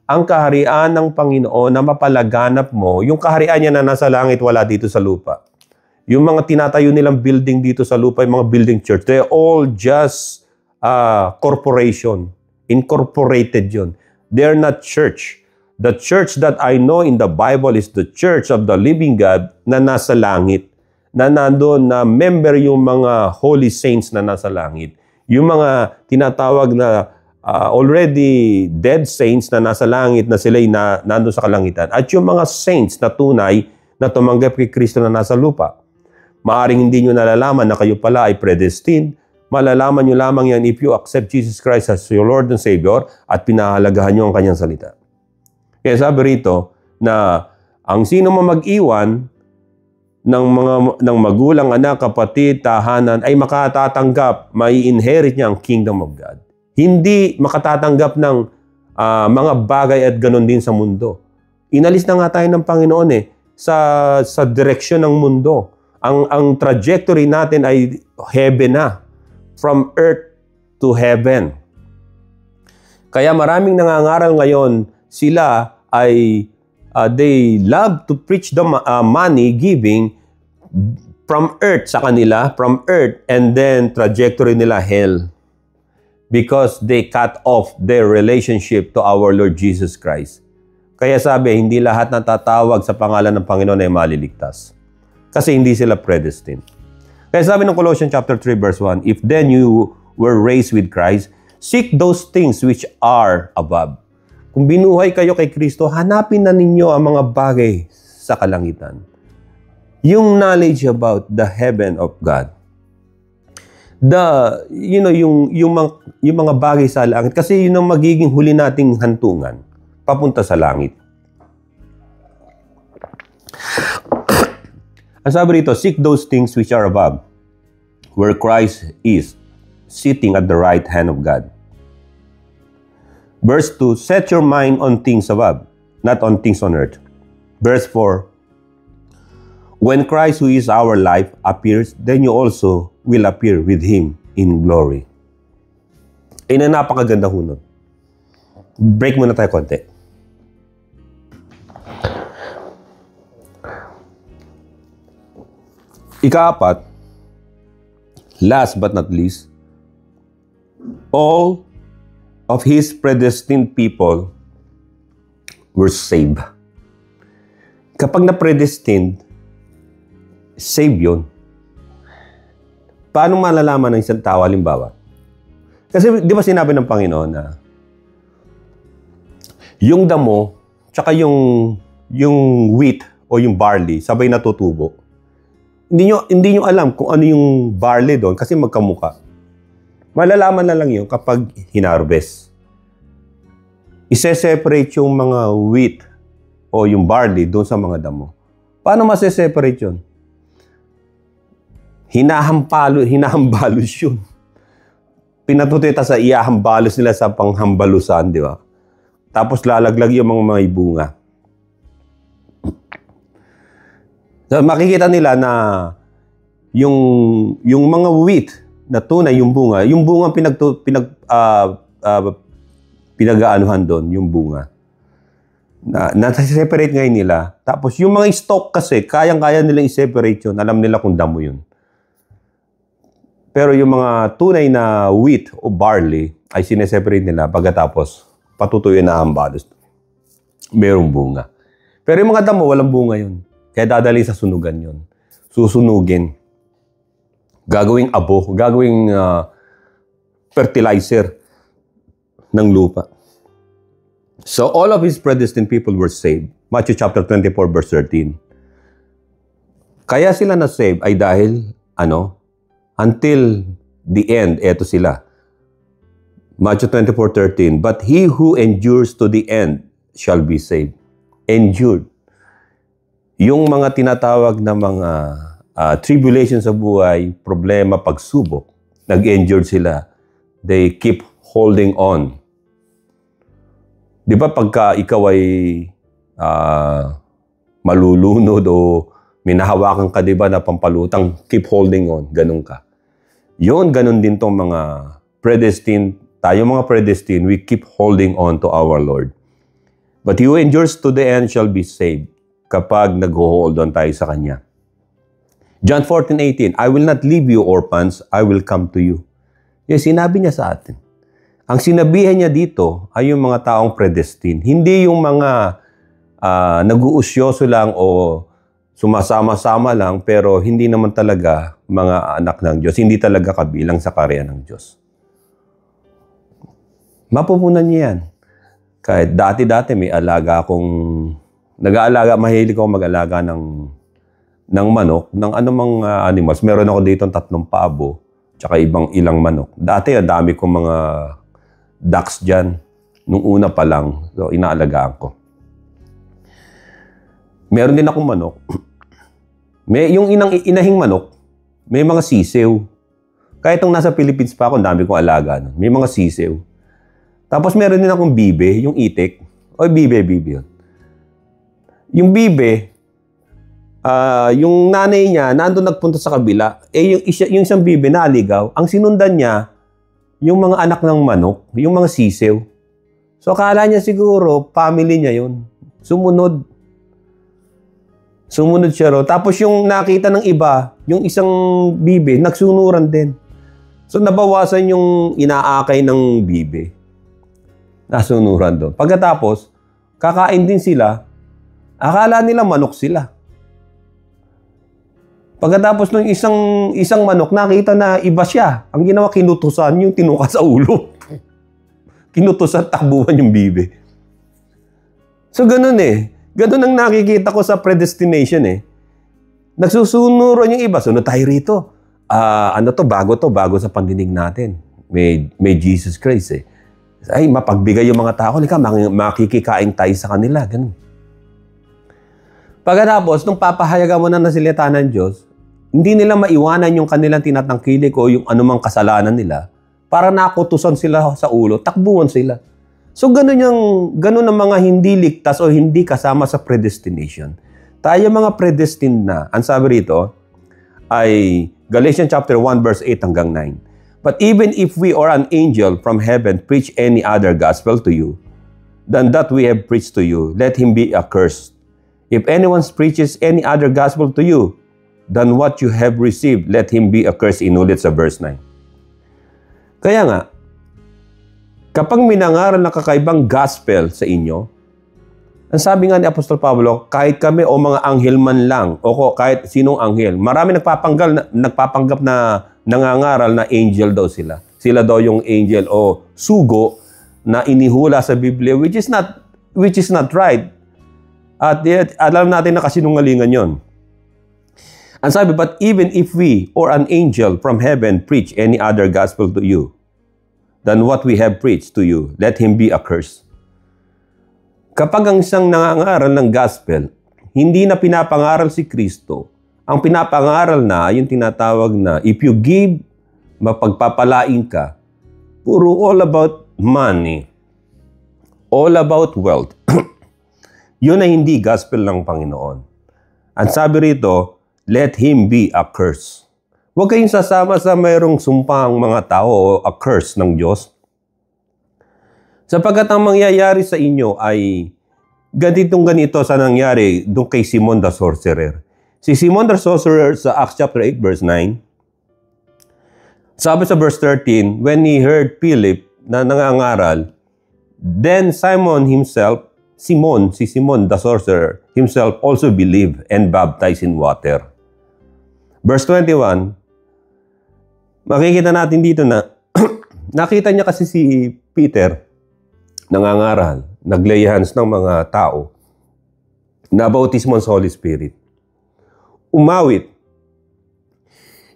ang kaharian ng Panginoon na mapalaganap mo. Yung kaharian niya na nasa langit, wala dito sa lupa. Yung mga tinatayo nilang building dito sa lupa, yung mga building church, they're all just corporation. Incorporated yun. They're not church. The church that I know in the Bible is the church of the living God na nasa langit. Na nandoon na member yung mga holy saints na nasa langit. Yung mga tinatawag na already dead saints na nasa langit na sila'y nandoon sa kalangitan. At yung mga saints na tunay na tumanggap kay Kristo na nasa lupa. Maaring hindi nyo nalalaman na kayo pala ay predestined. Malalaman nyo lamang yan if you accept Jesus Christ as your Lord and Savior at pinahalagahan nyo ang kanyang salita. Kaya sabi rito na ang sino man mag-iwan ng magulang, anak, kapatid, tahanan ay makatatanggap, may inherit niya ang kingdom of God. Hindi makatatanggap ng mga bagay at ganon din sa mundo. Inalis na nga tayo ng Panginoon sa direksyon ng mundo. Ang trajectory natin ay heaven na. From earth to heaven. Kaya maraming nangangaral ngayon, sila ay they love to preach the money giving from earth sa kanila, from earth, and then trajectory nila hell. Because they cut off their relationship to our Lord Jesus Christ. Kaya sabi, hindi lahat natatawag sa pangalan ng Panginoon ay maliligtas. Kasi hindi sila predestined. Kaya sabi ng Colossians chapter 3 verse 1, if then you were raised with Christ, seek those things which are above. Kung binuhay kayo kay Kristo, hanapin na ninyo ang mga bagay sa kalangitan. Yung knowledge about the heaven of God. Yung mga bagay sa langit. Kasi yun ang magiging huli nating hantungan. Papunta sa langit. Ang sabi rito, seek those things which are above, where Christ is, sitting at the right hand of God. Verse 2, set your mind on things above, not on things on earth. Verse 4, When Christ, who is our life, appears, then you also will appear with Him in glory. Ay na napakaganda ho nun. Break muna tayo konti. Ika-4, last but not least, all of His predestined people were saved. Kapag na-predestined, save yun. Paano malalaman ng isang tao, halimbawa? Kasi di ba sinabi ng Panginoon na yung damo, tsaka yung wheat o yung barley, sabay natutubo. Hindi nyo alam kung ano yung barley doon kasi magkamuka. Malalaman na lang yun kapag hinarvest. Ise-separate yung mga wheat o yung barley doon sa mga damo. Paano mase-separate yun? Hinahambalos yun. Pinatutita sa iyahambalos nila sa panghambalusan, di ba? Tapos lalaglag yung mga may bunga. So, makikita nila na yung mga wheat na tunay, yung bunga pinag-aanuhan doon, yung bunga. Na-separate ngayon nila. Tapos yung mga stock kasi, kayang-kaya nilang i-separate yun. Alam nila kung damo yun. Pero yung mga tunay na wheat o barley ay sineseparate nila pagkatapos patutuyo na ang balos. Merong bunga. Pero yung mga damo, walang bunga yun. Kaya dadali sa sunugan yun. Susunugin. Gagawing abo, gagawing fertilizer ng lupa. So all of His predestined people were saved. Matthew chapter 24 verse 13. Kaya sila na-save ay dahil, until the end, eto sila. Matthew 24:13. But he who endures to the end shall be saved. Endured. Yung mga tinatawag na mga tribulations sa buhay, problema, pagsubok, nag-endure sila. They keep holding on. Di ba pagka ikaw ay malulunod o minahawakan ka, di ba, na pampalutang, keep holding on, ganun ka. Yun, ganun din tong mga predestined, tayo mga predestined, we keep holding on to our Lord. But he who endures to the end shall be saved kapag nag-hold on tayo sa Kanya. John 14:18, I will not leave you orphans, I will come to you. Yung sinabi niya sa atin. Ang sinabihan niya dito ay yung mga taong predestined. Hindi yung mga nag-uusyoso lang o sumasama-sama lang pero hindi naman talaga mga anak ng Diyos. Hindi talaga kabilang sa karya ng Diyos. Mapupunan niya yan. Kahit dati-dati may alaga akong nag-aalaga, mahilig ako mag-alaga ng manok, ng anumang animals. Meron ako dito 3 pabo, tsaka ilang manok. Dati, dami kong mga ducks dyan. Nung una pa lang, so inaalagaan ko. Meron din akong manok. Yung inahing manok, may mga sisiw. Kahit nung nasa Philippines pa ako, dami kong alaga. May mga sisiw. Tapos meron din akong bibe, yung itik. O bibe yun. Yung bibe, yung nanay niya, nandun nagpunta sa kabila, yung isang bibe naaligaw, ang sinundan niya, yung mga anak ng manok, yung mga sisiw. So, akala niya siguro, family niya yun. Sumunod siya ro. Tapos yung nakita ng iba, yung isang bibe, nagsunuran din. So, nabawasan yung inaakay ng bibe. Nasunuran doon. Pagkatapos, kakain din sila, akala nila manok sila. Pagkatapos ng isang manok, nakita na iba siya. Ang ginawa, kinutusan yung tinuka sa ulo. Kinutusan, takbuhan yung bibe. So, ganun eh. Ganun ang nakikita ko sa predestination eh. Nagsusunuran yung iba. Sunod tayo rito. Bago sa pandinig natin. May Jesus Christ eh. Ay, mapagbigay yung mga tao. Lika, makikikain tayo sa kanila. Ganun. Pagkatapos, nung papahayagan mo na silita ng Diyos, hindi nila maiwanan yung kanilang tinatangkilik o yung anumang kasalanan nila para nakutusan sila sa ulo, takbuhan sila. So, ganun ang mga hindi ligtas o hindi kasama sa predestination. Tayo mga predestined na. Ang sabi rito ay Galatians chapter 1 verse 8 hanggang 9. But even if we or an angel from heaven preach any other gospel to you than that we have preached to you, let him be accursed. If anyone preaches any other gospel to you than what you have received, let him be accursed. Inulit sa verse 9. Kaya nga, kapag minangaral na kakaibang gospel sa inyo, ang sabi nga ni Apostol Pablo, kahit kami o mga anghel man lang, o kahit sinong anghel, marami nagpapanggap na nangangaral na angel daw sila. Sila daw yung angel o sugo na inihula sa Biblia, which is not right. At yet, alam natin na kasinungalingan yon. Ang sabi, but even if we or an angel from heaven preach any other gospel to you than what we have preached to you, let him be accursed. Kapag ang isang nangangaral ng gospel, hindi na pinapangaral si Kristo, ang pinapangaral na, yung tinatawag na, if you give, mapagpapalain ka, puro all about money, all about wealth. Yun ay hindi gospel ng Panginoon. Ang sabi rito, let him be accursed. Huwag kayong sasama sa mayroong sumpang mga tao o accursed ng Diyos. Sapagkat ang mangyayari sa inyo ay ganito sa nangyari doon kay Simon the Sorcerer. Si Simon the Sorcerer sa Acts chapter 8 verse 9, sabi sa verse 13, when he heard Philip na nangangaral, then Simon the Sorcerer himself also believed and baptized in water. Verse 21, makikita natin dito na nakita niya kasi si Peter nangangaral, naglay hands ng mga tao, nabautismo sa Holy Spirit. Umawit.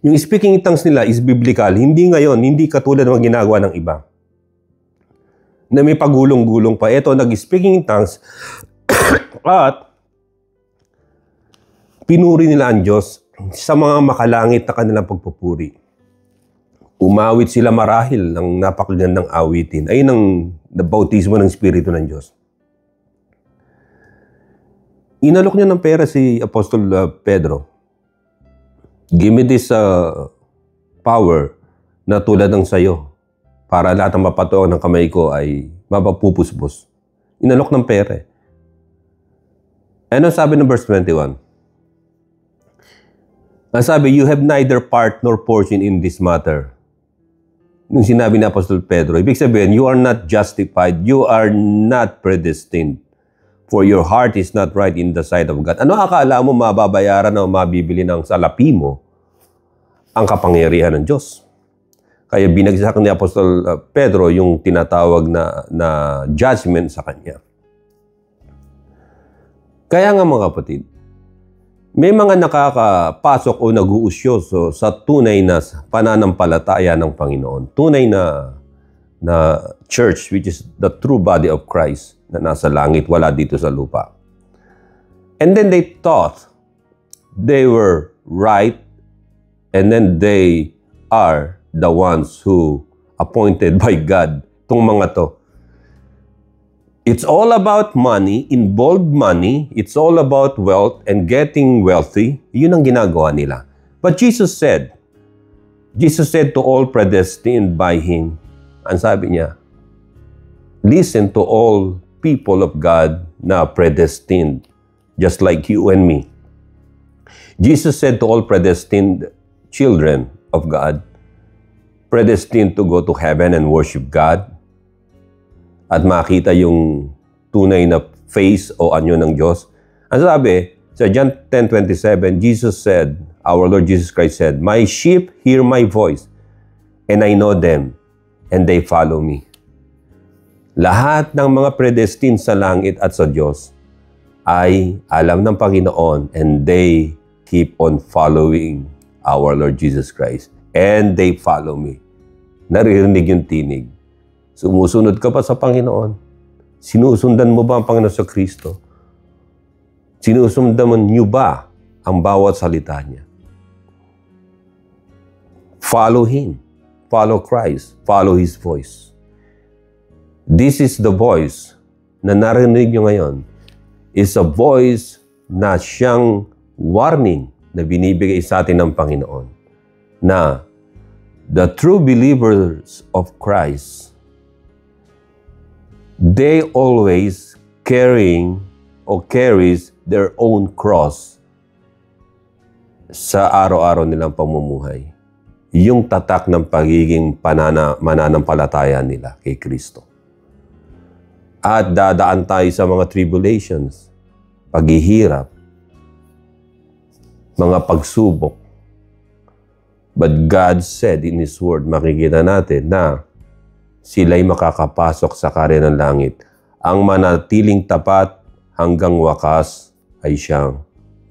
Yung speaking in tongues nila is biblical. Hindi ngayon, hindi katulad ng ginagawa ng iba. Na may pagulong-gulong pa. Ito, nag-speaking in tongues at pinuri nila ang Diyos sa mga makalangit na kanilang pagpupuri. Umawit sila marahil ng napakagandang awitin. Ayun ang bautismo ng Espiritu ng Diyos. Inalok niya ng pera si Apostol Pedro. Give me this power na tulad ng sayo para lahat ng mapatuang ng kamay ko ay mapapupusbos. Inalok ng pera. Ano sabi ng verse 21? Ang sabi, you have neither part nor portion in this matter. Nung sinabi ni Apostol Pedro, ibig sabihin, you are not justified, you are not predestined. For your heart is not right in the sight of God. Ano akala mo mababayaran o mabibili ng salapi mo ang kapangyarihan ng Diyos? Kaya binagsak ni Apostol Pedro yung tinatawag na judgment sa kanya. Kaya nga mga kapatid, may mga nakakapasok o nag-uusyoso sa tunay na pananampalataya ng Panginoon. Tunay na church, which is the true body of Christ na nasa langit, wala dito sa lupa. And then they thought they were right, and then they are the ones who appointed by God. Itong mga to. It's all about money, involved money. It's all about wealth and getting wealthy. Yun ang ginagawa nila. But Jesus said to all predestined by Him, ang sabi niya, listen to all people of God na predestined, just like you and me. Jesus said to all predestined children of God, predestined to go to heaven and worship God, at makita yung tunay na face o anyo ng Diyos. Ang sabi, sa John 10:27, Jesus said, our Lord Jesus Christ said, my sheep hear my voice, and I know them, and they follow me. Lahat ng mga predestined sa langit at sa Diyos ay alam ng Panginoon, and they keep on following our Lord Jesus Christ. And they follow me. Naririnig yung tinig. Sumusunod ka pa sa Panginoon? Sinusundan mo ba ang Panginoon sa Kristo? Sinusundan niyo ba ang bawat salita niya? Follow Him. Follow Christ. Follow His voice. This is the voice na narinig niyo ngayon. Is a voice na siyang warning na binibigay sa atin ng Panginoon na the true believers of Christ, they always carries their own cross sa araw-araw nilang pamumuhay. Yung tatak ng pagiging mananampalataya nila kay Kristo. At dadaan tayo sa mga tribulations, paghihirap, mga pagsubok. But God said in His Word, makikita natin na sila'y makakapasok sa karya ng langit. Ang manatiling tapat hanggang wakas ay siyang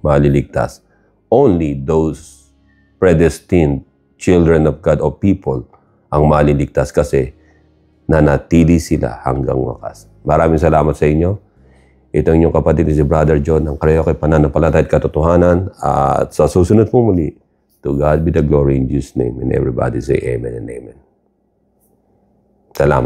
maliligtas. Only those predestined children of God o people ang maliligtas kasi nanatili sila hanggang wakas. Maraming salamat sa inyo. Ito ang inyong kapatid si Brother John, ang Karaoke Pananampalataya at Katotohanan. At sa susunod po muli, to God be the glory in Jesus' name. And everybody say amen and amen. Salamat.